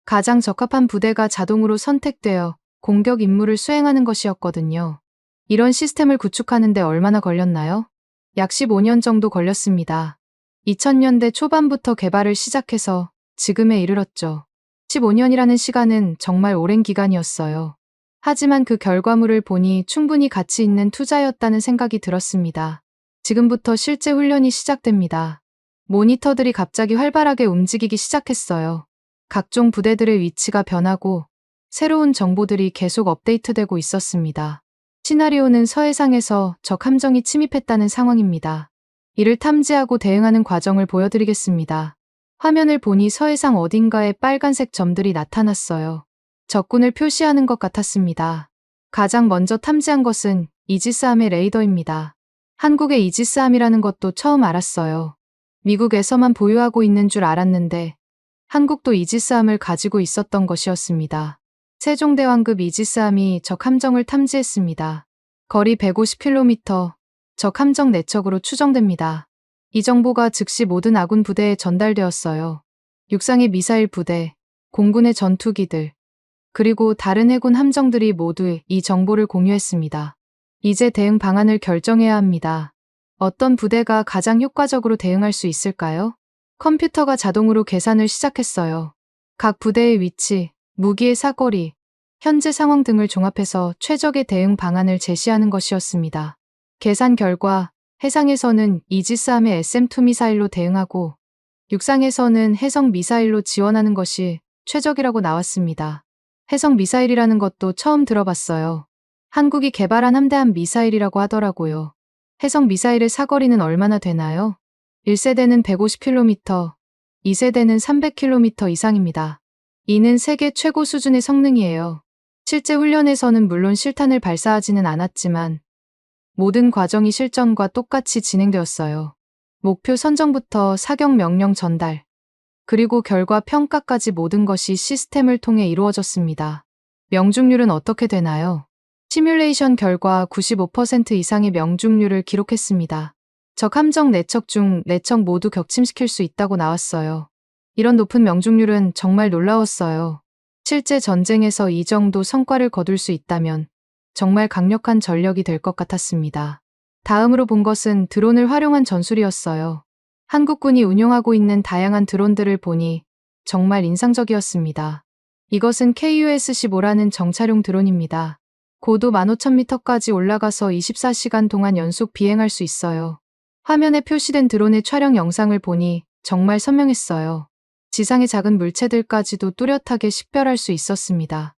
S1: 가장 적합한 부대가 자동으로 선택되어 공격 임무를 수행하는 것이었거든요. 이런 시스템을 구축하는데 얼마나 걸렸나요? 약 15년 정도 걸렸습니다. 2000년대 초반부터 개발을 시작해서 지금에 이르렀죠. 15년이라는 시간은 정말 오랜 기간이었어요. 하지만 그 결과물을 보니 충분히 가치 있는 투자였다는 생각이 들었습니다. 지금부터 실제 훈련이 시작됩니다. 모니터들이 갑자기 활발하게 움직이기 시작했어요. 각종 부대들의 위치가 변하고 새로운 정보들이 계속 업데이트되고 있었습니다. 시나리오는 서해상에서 적 함정이 침입했다는 상황입니다. 이를 탐지하고 대응하는 과정을 보여드리겠습니다. 화면을 보니 서해상 어딘가에 빨간색 점들이 나타났어요. 적군을 표시하는 것 같았습니다. 가장 먼저 탐지한 것은 이지스함의 레이더입니다. 한국의 이지스함이라는 것도 처음 알았어요. 미국에서만 보유하고 있는 줄 알았는데 한국도 이지스함을 가지고 있었던 것이었습니다. 세종대왕급 이지스함이 적 함정을 탐지했습니다. 거리 150km, 적 함정 내척으로 추정됩니다. 이 정보가 즉시 모든 아군 부대에 전달되었어요. 육상의 미사일 부대, 공군의 전투기들, 그리고 다른 해군 함정들이 모두 이 정보를 공유했습니다. 이제 대응 방안을 결정해야 합니다. 어떤 부대가 가장 효과적으로 대응할 수 있을까요? 컴퓨터가 자동으로 계산을 시작했어요. 각 부대의 위치, 무기의 사거리, 현재 상황 등을 종합해서 최적의 대응 방안을 제시하는 것이었습니다. 계산 결과 해상에서는 이지스함의 SM-2 미사일로 대응하고 육상에서는 해성 미사일로 지원하는 것이 최적이라고 나왔습니다. 해성 미사일이라는 것도 처음 들어봤어요. 한국이 개발한 함대함 미사일이라고 하더라고요. 해성 미사일의 사거리는 얼마나 되나요? 1세대는 150km, 2세대는 300km 이상입니다. 이는 세계 최고 수준의 성능이에요. 실제 훈련에서는 물론 실탄을 발사하지는 않았지만 모든 과정이 실전과 똑같이 진행되었어요. 목표 선정부터 사격 명령 전달, 그리고 결과 평가까지 모든 것이 시스템을 통해 이루어졌습니다. 명중률은 어떻게 되나요? 시뮬레이션 결과 95% 이상의 명중률을 기록했습니다. 적 함정 4척 중 4척 모두 격침시킬 수 있다고 나왔어요. 이런 높은 명중률은 정말 놀라웠어요. 실제 전쟁에서 이 정도 성과를 거둘 수 있다면 정말 강력한 전력이 될 것 같았습니다. 다음으로 본 것은 드론을 활용한 전술이었어요. 한국군이 운용하고 있는 다양한 드론들을 보니 정말 인상적이었습니다. 이것은 KUS-15라는 정찰용 드론입니다. 고도 15,000m까지 올라가서 24시간 동안 연속 비행할 수 있어요. 화면에 표시된 드론의 촬영 영상을 보니 정말 선명했어요. 지상의 작은 물체들까지도 뚜렷하게 식별할 수 있었습니다.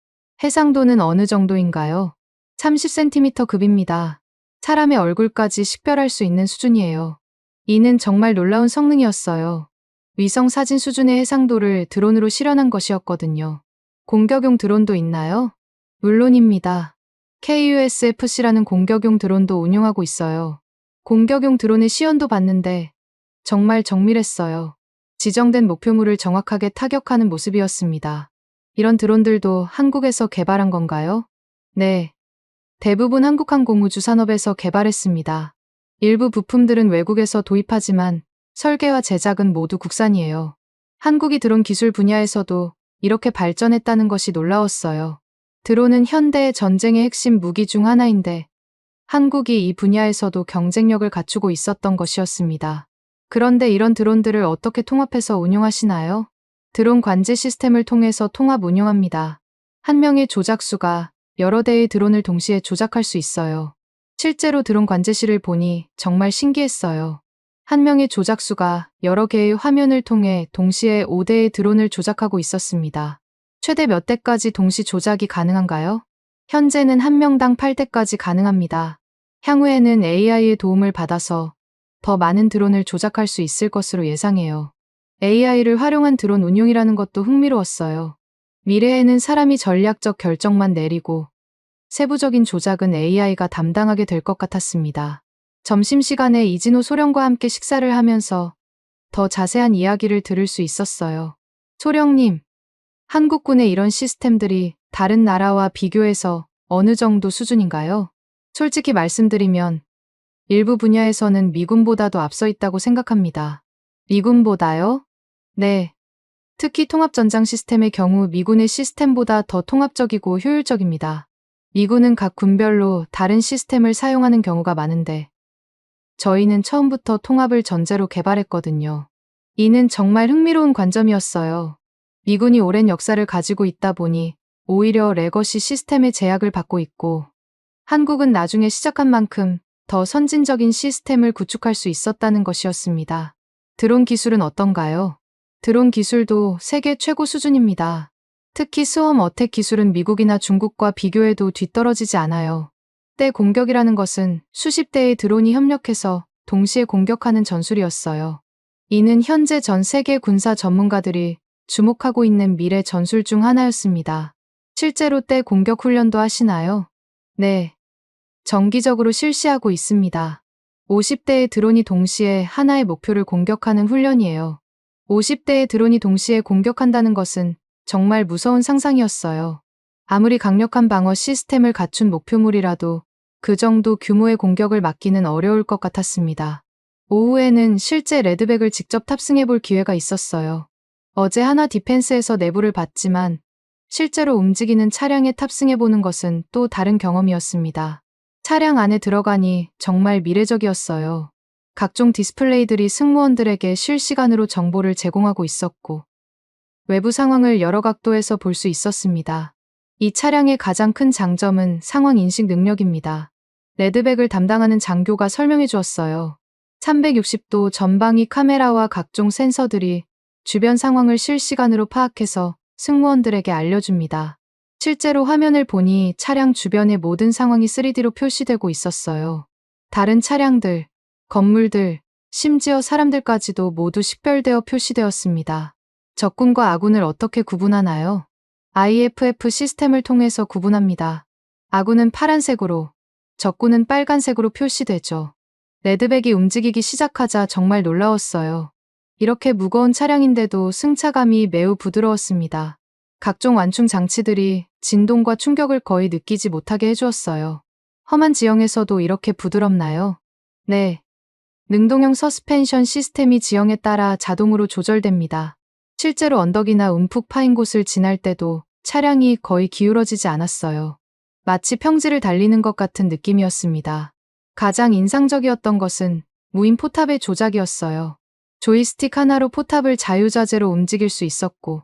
S1: 해상도는 어느 정도인가요? 30cm 급입니다. 사람의 얼굴까지 식별할 수 있는 수준이에요. 이는 정말 놀라운 성능이었어요. 위성 사진 수준의 해상도를 드론으로 실현한 것이었거든요. 공격용 드론도 있나요? 물론입니다. KUSFC라는 공격용 드론도 운용하고 있어요. 공격용 드론의 시연도 봤는데 정말 정밀했어요. 지정된 목표물을 정확하게 타격하는 모습이었습니다. 이런 드론들도 한국에서 개발한 건가요? 네. 대부분 한국항공우주 산업에서 개발했습니다. 일부 부품들은 외국에서 도입하지만 설계와 제작은 모두 국산이에요. 한국이 드론 기술 분야에서도 이렇게 발전했다는 것이 놀라웠어요. 드론은 현대의 전쟁의 핵심 무기 중 하나인데 한국이 이 분야에서도 경쟁력을 갖추고 있었던 것이었습니다. 그런데 이런 드론들을 어떻게 통합해서 운용하시나요? 드론 관제 시스템을 통해서 통합 운용합니다. 한 명의 조작수가 여러 대의 드론을 동시에 조작할 수 있어요. 실제로 드론 관제실을 보니 정말 신기했어요. 한 명의 조작수가 여러 개의 화면을 통해 동시에 5대의 드론을 조작하고 있었습니다. 최대 몇 대까지 동시 조작이 가능한가요? 현재는 한 명당 8대까지 가능합니다. 향후에는 AI의 도움을 받아서 더 많은 드론을 조작할 수 있을 것으로 예상해요. AI를 활용한 드론 운용이라는 것도 흥미로웠어요. 미래에는 사람이 전략적 결정만 내리고 세부적인 조작은 AI가 담당하게 될 것 같았습니다. 점심시간에 이진호 소령과 함께 식사를 하면서 더 자세한 이야기를 들을 수 있었어요. 소령님, 한국군의 이런 시스템들이 다른 나라와 비교해서 어느 정도 수준인가요? 솔직히 말씀드리면 일부 분야에서는 미군보다도 앞서 있다고 생각합니다. 미군보다요? 네. 특히 통합전장 시스템의 경우 미군의 시스템보다 더 통합적이고 효율적입니다. 미군은 각 군별로 다른 시스템을 사용하는 경우가 많은데 저희는 처음부터 통합을 전제로 개발했거든요. 이는 정말 흥미로운 관점이었어요. 미군이 오랜 역사를 가지고 있다 보니 오히려 레거시 시스템의 제약을 받고 있고 한국은 나중에 시작한 만큼 더 선진적인 시스템을 구축할 수 있었다는 것이었습니다. 드론 기술은 어떤가요? 드론 기술도 세계 최고 수준입니다. 특히 스웜 어택 기술은 미국이나 중국과 비교해도 뒤떨어지지 않아요. 때 공격이라는 것은 수십 대의 드론이 협력해서 동시에 공격하는 전술이었어요. 이는 현재 전 세계 군사 전문가들이 주목하고 있는 미래 전술 중 하나였습니다. 실제로 때 공격 훈련도 하시나요? 네. 정기적으로 실시하고 있습니다. 50대의 드론이 동시에 하나의 목표를 공격하는 훈련이에요. 50대의 드론이 동시에 공격한다는 것은 정말 무서운 상상이었어요. 아무리 강력한 방어 시스템을 갖춘 목표물이라도 그 정도 규모의 공격을 막기는 어려울 것 같았습니다. 오후에는 실제 레드백을 직접 탑승해 볼 기회가 있었어요. 어제 하나 디펜스에서 내부를 봤지만 실제로 움직이는 차량에 탑승해 보는 것은 또 다른 경험이었습니다. 차량 안에 들어가니 정말 미래적이었어요. 각종 디스플레이들이 승무원들에게 실시간으로 정보를 제공하고 있었고 외부 상황을 여러 각도에서 볼 수 있었습니다. 이 차량의 가장 큰 장점은 상황 인식 능력입니다. 레드백을 담당하는 장교가 설명해 주었어요. 360도 전방위 카메라와 각종 센서들이 주변 상황을 실시간으로 파악해서 승무원들에게 알려줍니다. 실제로 화면을 보니 차량 주변의 모든 상황이 3D로 표시되고 있었어요. 다른 차량들, 건물들, 심지어 사람들까지도 모두 식별되어 표시되었습니다. 적군과 아군을 어떻게 구분하나요? IFF 시스템을 통해서 구분합니다. 아군은 파란색으로, 적군은 빨간색으로 표시되죠. 레드백이 움직이기 시작하자 정말 놀라웠어요. 이렇게 무거운 차량인데도 승차감이 매우 부드러웠습니다. 각종 완충 장치들이 진동과 충격을 거의 느끼지 못하게 해주었어요. 험한 지형에서도 이렇게 부드럽나요? 네. 능동형 서스펜션 시스템이 지형에 따라 자동으로 조절됩니다. 실제로 언덕이나 움푹 파인 곳을 지날 때도 차량이 거의 기울어지지 않았어요. 마치 평지를 달리는 것 같은 느낌이었습니다. 가장 인상적이었던 것은 무인 포탑의 조작이었어요. 조이스틱 하나로 포탑을 자유자재로 움직일 수 있었고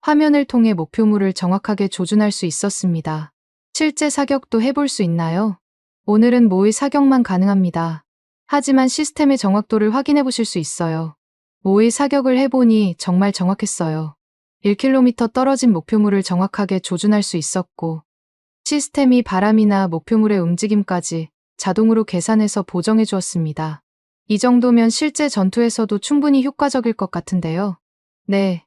S1: 화면을 통해 목표물을 정확하게 조준할 수 있었습니다. 실제 사격도 해볼 수 있나요? 오늘은 모의 사격만 가능합니다. 하지만 시스템의 정확도를 확인해 보실 수 있어요. 모의 사격을 해보니 정말 정확했어요. 1km 떨어진 목표물을 정확하게 조준할 수 있었고 시스템이 바람이나 목표물의 움직임까지 자동으로 계산해서 보정해 주었습니다. 이 정도면 실제 전투에서도 충분히 효과적일 것 같은데요. 네.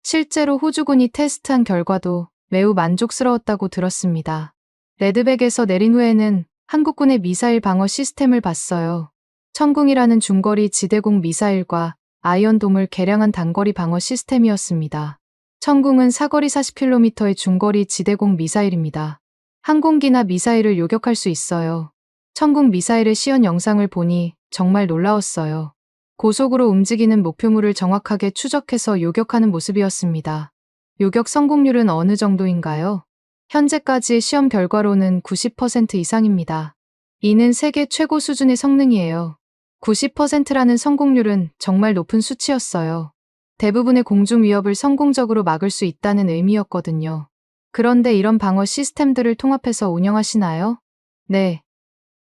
S1: 실제로 호주군이 테스트한 결과도 매우 만족스러웠다고 들었습니다. 레드백에서 내린 후에는 한국군의 미사일 방어 시스템을 봤어요. 천궁이라는 중거리 지대공 미사일과 아이언돔을 개량한 단거리 방어 시스템이었습니다. 천궁은 사거리 40km의 중거리 지대공 미사일입니다. 항공기나 미사일을 요격할 수 있어요. 천궁 미사일의 시연 영상을 보니 정말 놀라웠어요. 고속으로 움직이는 목표물을 정확하게 추적해서 요격하는 모습이었습니다. 요격 성공률은 어느 정도인가요? 현재까지의 시험 결과로는 90% 이상입니다. 이는 세계 최고 수준의 성능이에요. 90%라는 성공률은 정말 높은 수치였어요. 대부분의 공중 위협을 성공적으로 막을 수 있다는 의미였거든요. 그런데 이런 방어 시스템들을 통합해서 운영하시나요? 네.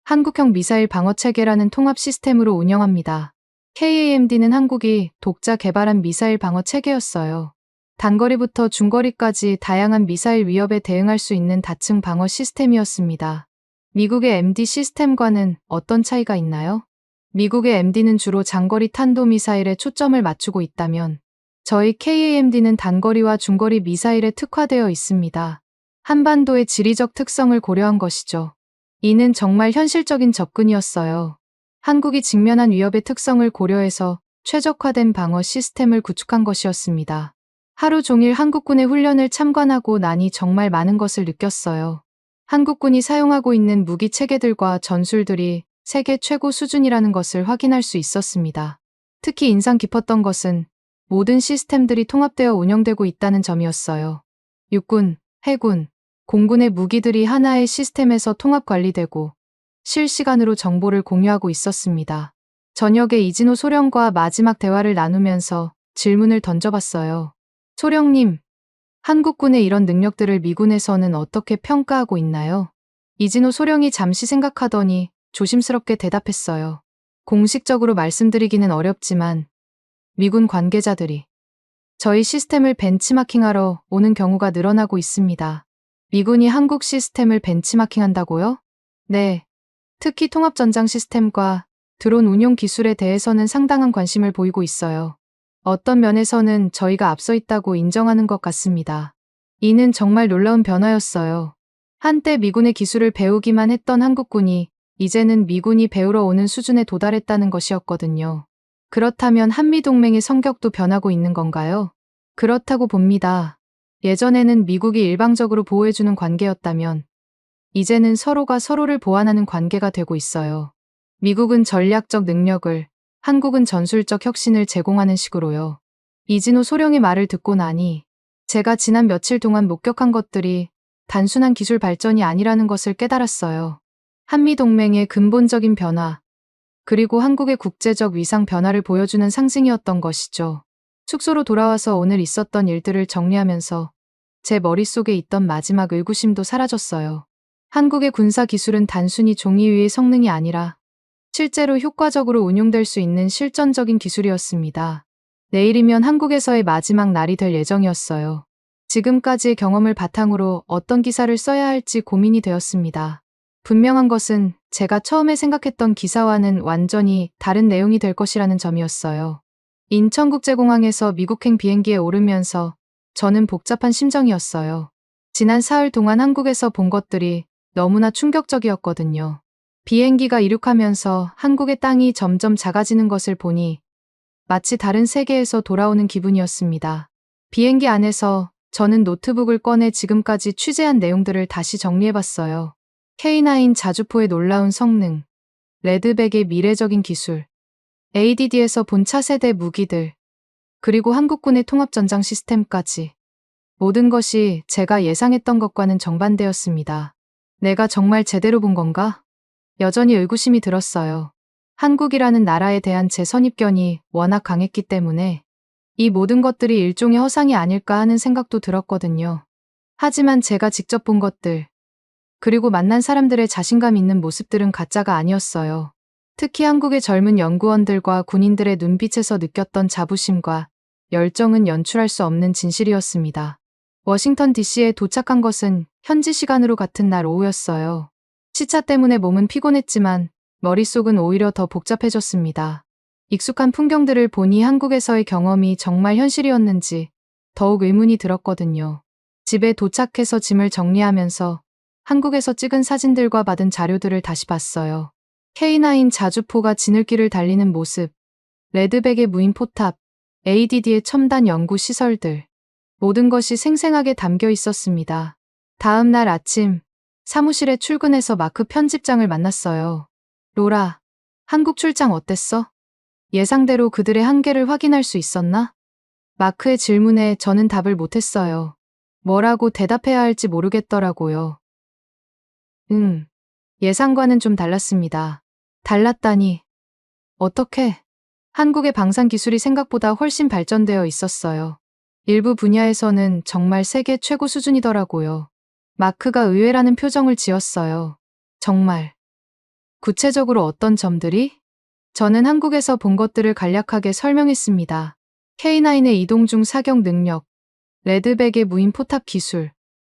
S1: 한국형 미사일 방어 체계라는 통합 시스템으로 운영합니다. KAMD는 한국이 독자 개발한 미사일 방어 체계였어요. 단거리부터 중거리까지 다양한 미사일 위협에 대응할 수 있는 다층 방어 시스템이었습니다. 미국의 MD 시스템과는 어떤 차이가 있나요? 미국의 MD는 주로 장거리 탄도미사일에 초점을 맞추고 있다면 저희 KAMD는 단거리와 중거리 미사일에 특화되어 있습니다. 한반도의 지리적 특성을 고려한 것이죠. 이는 정말 현실적인 접근이었어요. 한국이 직면한 위협의 특성을 고려해서 최적화된 방어 시스템을 구축한 것이었습니다. 하루 종일 한국군의 훈련을 참관하고 나니 정말 많은 것을 느꼈어요. 한국군이 사용하고 있는 무기 체계들과 전술들이 세계 최고 수준이라는 것을 확인할 수 있었습니다. 특히 인상 깊었던 것은 모든 시스템들이 통합되어 운영되고 있다는 점이었어요. 육군, 해군, 공군의 무기들이 하나의 시스템에서 통합 관리되고 실시간으로 정보를 공유하고 있었습니다. 저녁에 이진호 소령과 마지막 대화를 나누면서 질문을 던져봤어요. 소령님, 한국군의 이런 능력들을 미군에서는 어떻게 평가하고 있나요? 이진호 소령이 잠시 생각하더니 조심스럽게 대답했어요. 공식적으로 말씀드리기는 어렵지만 미군 관계자들이 저희 시스템을 벤치마킹하러 오는 경우가 늘어나고 있습니다. 미군이 한국 시스템을 벤치마킹한다고요? 네. 특히 통합전장 시스템과 드론 운용 기술에 대해서는 상당한 관심을 보이고 있어요. 어떤 면에서는 저희가 앞서 있다고 인정하는 것 같습니다. 이는 정말 놀라운 변화였어요. 한때 미군의 기술을 배우기만 했던 한국군이 이제는 미군이 배우러 오는 수준에 도달했다는 것이었거든요. 그렇다면 한미동맹의 성격도 변하고 있는 건가요? 그렇다고 봅니다. 예전에는 미국이 일방적으로 보호해주는 관계였다면 이제는 서로가 서로를 보완하는 관계가 되고 있어요. 미국은 전략적 능력을, 한국은 전술적 혁신을 제공하는 식으로요. 이진호 소령의 말을 듣고 나니 제가 지난 며칠 동안 목격한 것들이 단순한 기술 발전이 아니라는 것을 깨달았어요. 한미동맹의 근본적인 변화, 그리고 한국의 국제적 위상 변화를 보여주는 상징이었던 것이죠. 숙소로 돌아와서 오늘 있었던 일들을 정리하면서 제 머릿속에 있던 마지막 의구심도 사라졌어요. 한국의 군사 기술은 단순히 종이 위의 성능이 아니라 실제로 효과적으로 운용될 수 있는 실전적인 기술이었습니다. 내일이면 한국에서의 마지막 날이 될 예정이었어요. 지금까지의 경험을 바탕으로 어떤 기사를 써야 할지 고민이 되었습니다. 분명한 것은 제가 처음에 생각했던 기사와는 완전히 다른 내용이 될 것이라는 점이었어요. 인천국제공항에서 미국행 비행기에 오르면서 저는 복잡한 심정이었어요. 지난 사흘 동안 한국에서 본 것들이 너무나 충격적이었거든요. 비행기가 이륙하면서 한국의 땅이 점점 작아지는 것을 보니 마치 다른 세계에서 돌아오는 기분이었습니다. 비행기 안에서 저는 노트북을 꺼내 지금까지 취재한 내용들을 다시 정리해봤어요. K9 자주포의 놀라운 성능, 레드백의 미래적인 기술, ADD에서 본 차세대 무기들, 그리고 한국군의 통합전장 시스템까지. 모든 것이 제가 예상했던 것과는 정반대였습니다. 내가 정말 제대로 본 건가? 여전히 의구심이 들었어요. 한국이라는 나라에 대한 제 선입견이 워낙 강했기 때문에 이 모든 것들이 일종의 허상이 아닐까 하는 생각도 들었거든요. 하지만 제가 직접 본 것들, 그리고 만난 사람들의 자신감 있는 모습들은 가짜가 아니었어요. 특히 한국의 젊은 연구원들과 군인들의 눈빛에서 느꼈던 자부심과 열정은 연출할 수 없는 진실이었습니다. 워싱턴 DC에 도착한 것은 현지 시간으로 같은 날 오후였어요. 시차 때문에 몸은 피곤했지만 머릿속은 오히려 더 복잡해졌습니다. 익숙한 풍경들을 보니 한국에서의 경험이 정말 현실이었는지 더욱 의문이 들었거든요. 집에 도착해서 짐을 정리하면서 한국에서 찍은 사진들과 받은 자료들을 다시 봤어요. K9 자주포가 지늘길을 달리는 모습, 레드백의 무인 포탑, ADD의 첨단 연구 시설들, 모든 것이 생생하게 담겨 있었습니다. 다음 날 아침, 사무실에 출근해서 마크 편집장을 만났어요. 로라, 한국 출장 어땠어? 예상대로 그들의 한계를 확인할 수 있었나? 마크의 질문에 저는 답을 못했어요. 뭐라고 대답해야 할지 모르겠더라고요. 예상과는 좀 달랐습니다. 달랐다니. 어떻게? 한국의 방산 기술이 생각보다 훨씬 발전되어 있었어요. 일부 분야에서는 정말 세계 최고 수준이더라고요. 마크가 의외라는 표정을 지었어요. 정말. 구체적으로 어떤 점들이? 저는 한국에서 본 것들을 간략하게 설명했습니다. K9의 이동 중 사격 능력, 레드백의 무인 포탑 기술,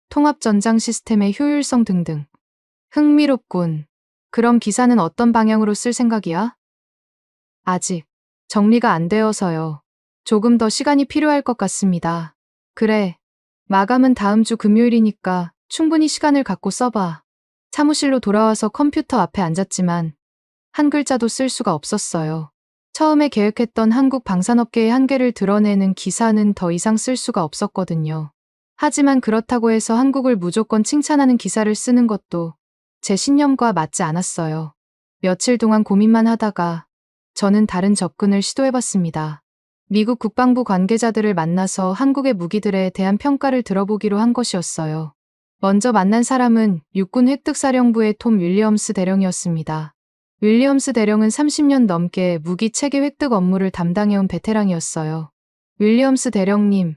S1: 통합 전장 시스템의 효율성 등등. 흥미롭군. 그럼 기사는 어떤 방향으로 쓸 생각이야? 아직 정리가 안 되어서요. 조금 더 시간이 필요할 것 같습니다. 그래. 마감은 다음 주 금요일이니까 충분히 시간을 갖고 써봐. 사무실로 돌아와서 컴퓨터 앞에 앉았지만 한 글자도 쓸 수가 없었어요. 처음에 계획했던 한국 방산업계의 한계를 드러내는 기사는 더 이상 쓸 수가 없었거든요. 하지만 그렇다고 해서 한국을 무조건 칭찬하는 기사를 쓰는 것도 제 신념과 맞지 않았어요. 며칠 동안 고민만 하다가 저는 다른 접근을 시도해봤습니다. 미국 국방부 관계자들을 만나서 한국의 무기들에 대한 평가를 들어보기로 한 것이었어요. 먼저 만난 사람은 육군 획득사령부의 톰 윌리엄스 대령이었습니다. 윌리엄스 대령은 30년 넘게 무기 체계 획득 업무를 담당해온 베테랑이었어요. 윌리엄스 대령님,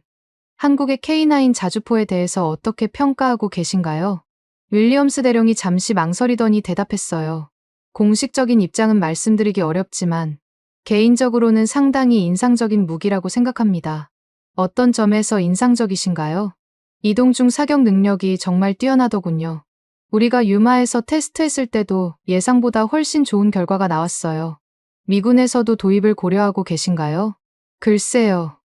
S1: 한국의 K9 자주포에 대해서 어떻게 평가하고 계신가요? 윌리엄스 대령이 잠시 망설이더니 대답했어요. 공식적인 입장은 말씀드리기 어렵지만 개인적으로는 상당히 인상적인 무기라고 생각합니다. 어떤 점에서 인상적이신가요? 이동 중 사격 능력이 정말 뛰어나더군요. 우리가 유마에서 테스트했을 때도 예상보다 훨씬 좋은 결과가 나왔어요. 미군에서도 도입을 고려하고 계신가요? 글쎄요.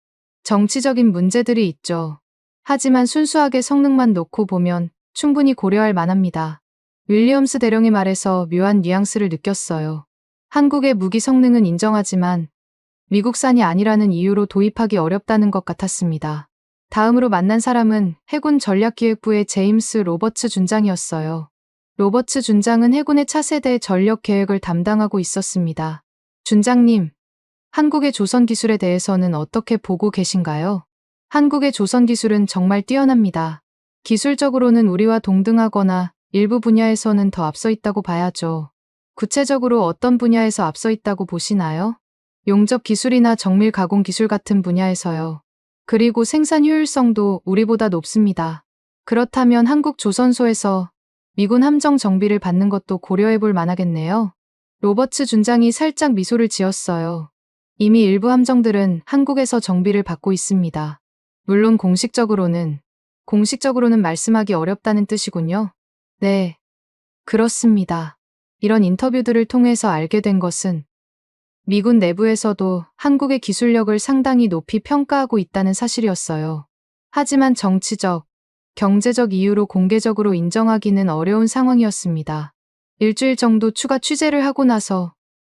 S1: 정치적인 문제들이 있죠. 하지만 순수하게 성능만 놓고 보면 충분히 고려할 만합니다. 윌리엄스 대령의 말에서 묘한 뉘앙스를 느꼈어요. 한국의 무기 성능은 인정하지만 미국산이 아니라는 이유로 도입하기 어렵다는 것 같았습니다. 다음으로 만난 사람은 해군 전략기획부의 제임스 로버츠 준장이었어요. 로버츠 준장은 해군의 차세대 전력 계획을 담당하고 있었습니다. 준장님, 한국의 조선 기술에 대해서는 어떻게 보고 계신가요? 한국의 조선 기술은 정말 뛰어납니다. 기술적으로는 우리와 동등하거나 일부 분야에서는 더 앞서 있다고 봐야죠. 구체적으로 어떤 분야에서 앞서 있다고 보시나요? 용접 기술이나 정밀 가공 기술 같은 분야에서요. 그리고 생산 효율성도 우리보다 높습니다. 그렇다면 한국 조선소에서 미군 함정 정비를 받는 것도 고려해 볼 만하겠네요. 로버츠 준장이 살짝 미소를 지었어요. 이미 일부 함정들은 한국에서 정비를 받고 있습니다. 물론 공식적으로는 말씀하기 어렵다는 뜻이군요. 네, 그렇습니다. 이런 인터뷰들을 통해서 알게 된 것은 미군 내부에서도 한국의 기술력을 상당히 높이 평가하고 있다는 사실이었어요. 하지만 정치적, 경제적 이유로 공개적으로 인정하기는 어려운 상황이었습니다. 일주일 정도 추가 취재를 하고 나서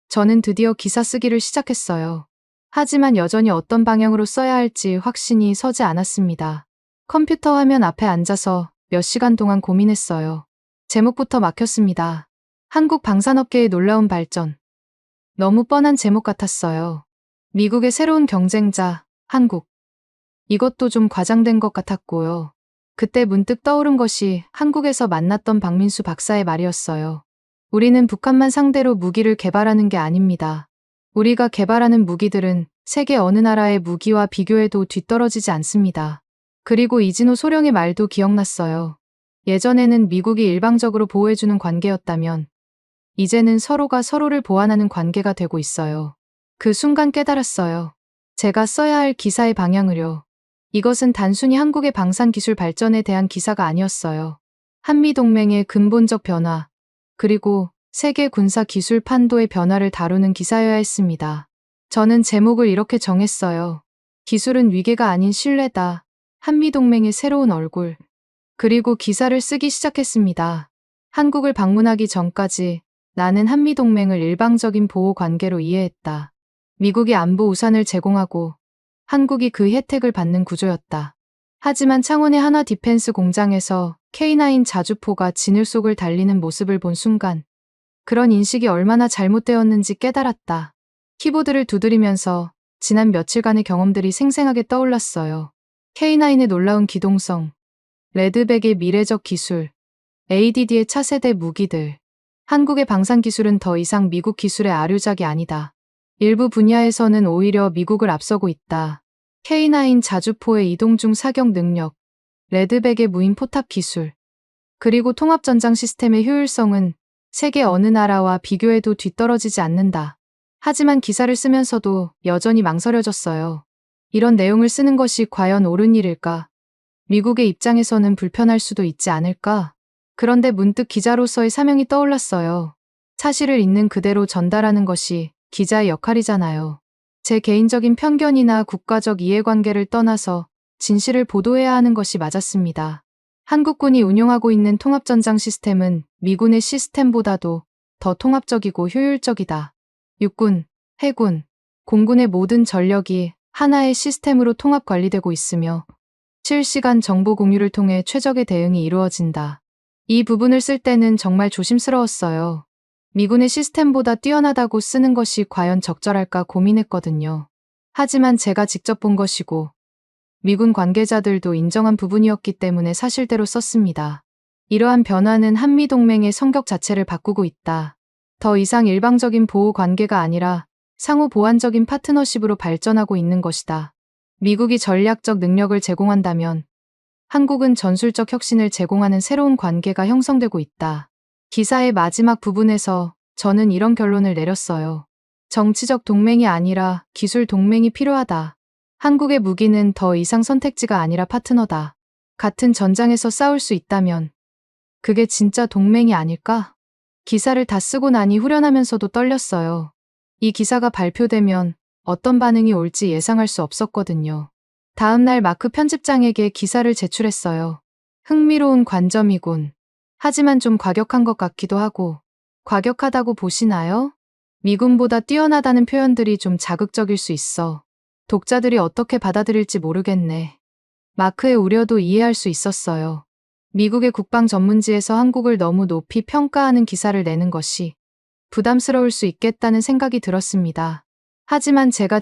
S1: 저는 드디어 기사 쓰기를 시작했어요. 하지만 여전히 어떤 방향으로 써야 할지 확신이 서지 않았습니다. 컴퓨터 화면 앞에 앉아서 몇 시간 동안 고민했어요. 제목부터 막혔습니다. 한국 방산업계의 놀라운 발전. 너무 뻔한 제목 같았어요. 미국의 새로운 경쟁자, 한국. 이것도 좀 과장된 것 같았고요. 그때 문득 떠오른 것이 한국에서 만났던 박민수 박사의 말이었어요. 우리는 북한만 상대로 무기를 개발하는 게 아닙니다. 우리가 개발하는 무기들은 세계 어느 나라의 무기와 비교해도 뒤떨어지지 않습니다. 그리고 이진호 소령의 말도 기억났어요. 예전에는 미국이 일방적으로 보호해주는 관계였다면 이제는 서로가 서로를 보완하는 관계가 되고 있어요. 그 순간 깨달았어요. 제가 써야 할 기사의 방향을요. 이것은 단순히 한국의 방산기술 발전에 대한 기사가 아니었어요. 한미동맹의 근본적 변화, 그리고 세계 군사 기술 판도의 변화를 다루는 기사여야 했습니다. 저는 제목을 이렇게 정했어요. 기술은 위계가 아닌 신뢰다. 한미동맹의 새로운 얼굴. 그리고 기사를 쓰기 시작했습니다. 한국을 방문하기 전까지 나는 한미동맹을 일방적인 보호 관계로 이해했다. 미국이 안보 우산을 제공하고 한국이 그 혜택을 받는 구조였다. 하지만 창원의 하나 디펜스 공장에서 K9 자주포가 진을 속을 달리는 모습을 본 순간 그런 인식이 얼마나 잘못되었는지 깨달았다. 키보드를 두드리면서 지난 며칠간의 경험들이 생생하게 떠올랐어요. K9의 놀라운 기동성, 레드백의 미래적 기술, ADD의 차세대 무기들. 한국의 방산기술은 더 이상 미국 기술의 아류작이 아니다. 일부 분야에서는 오히려 미국을 앞서고 있다. K9 자주포의 이동 중 사격 능력, 레드백의 무인 포탑 기술, 그리고 통합전장 시스템의 효율성은 세계 어느 나라와 비교해도 뒤떨어지지 않는다. 하지만 기사를 쓰면서도 여전히 망설여졌어요. 이런 내용을 쓰는 것이 과연 옳은 일일까? 미국의 입장에서는 불편할 수도 있지 않을까? 그런데 문득 기자로서의 사명이 떠올랐어요. 사실을 있는 그대로 전달하는 것이 기자의 역할이잖아요. 제 개인적인 편견이나 국가적 이해관계를 떠나서 진실을 보도해야 하는 것이 맞았습니다. 한국군이 운용하고 있는 통합전장 시스템은 미군의 시스템보다도 더 통합적이고 효율적이다. 육군, 해군, 공군의 모든 전력이 하나의 시스템으로 통합 관리되고 있으며 실시간 정보 공유를 통해 최적의 대응이 이루어진다. 이 부분을 쓸 때는 정말 조심스러웠어요. 미군의 시스템보다 뛰어나다고 쓰는 것이 과연 적절할까 고민했거든요. 하지만 제가 직접 본 것이고 미군 관계자들도 인정한 부분이었기 때문에 사실대로 썼습니다. 이러한 변화는 한미동맹의 성격 자체를 바꾸고 있다. 더 이상 일방적인 보호 관계가 아니라 상호 보완적인 파트너십으로 발전하고 있는 것이다. 미국이 전략적 능력을 제공한다면 한국은 전술적 혁신을 제공하는 새로운 관계가 형성되고 있다. 기사의 마지막 부분에서 저는 이런 결론을 내렸어요. 정치적 동맹이 아니라 기술 동맹이 필요하다. 한국의 무기는 더 이상 선택지가 아니라 파트너다. 같은 전장에서 싸울 수 있다면 그게 진짜 동맹이 아닐까? 기사를 다 쓰고 나니 후련하면서도 떨렸어요. 이 기사가 발표되면 어떤 반응이 올지 예상할 수 없었거든요. 다음 날 마크 편집장에게 기사를 제출했어요. 흥미로운 관점이군. 하지만 좀 과격한 것 같기도 하고. 과격하다고 보시나요? 미군보다 뛰어나다는 표현들이 좀 자극적일 수 있어. 독자들이 어떻게 받아들일지 모르겠네. 마크의 우려도 이해할 수 있었어요. 미국의 국방 전문지에서 한국을 너무 높이 평가하는 기사를 내는 것이 부담스러울 수 있겠다는 생각이 들었습니다. 하지만 제가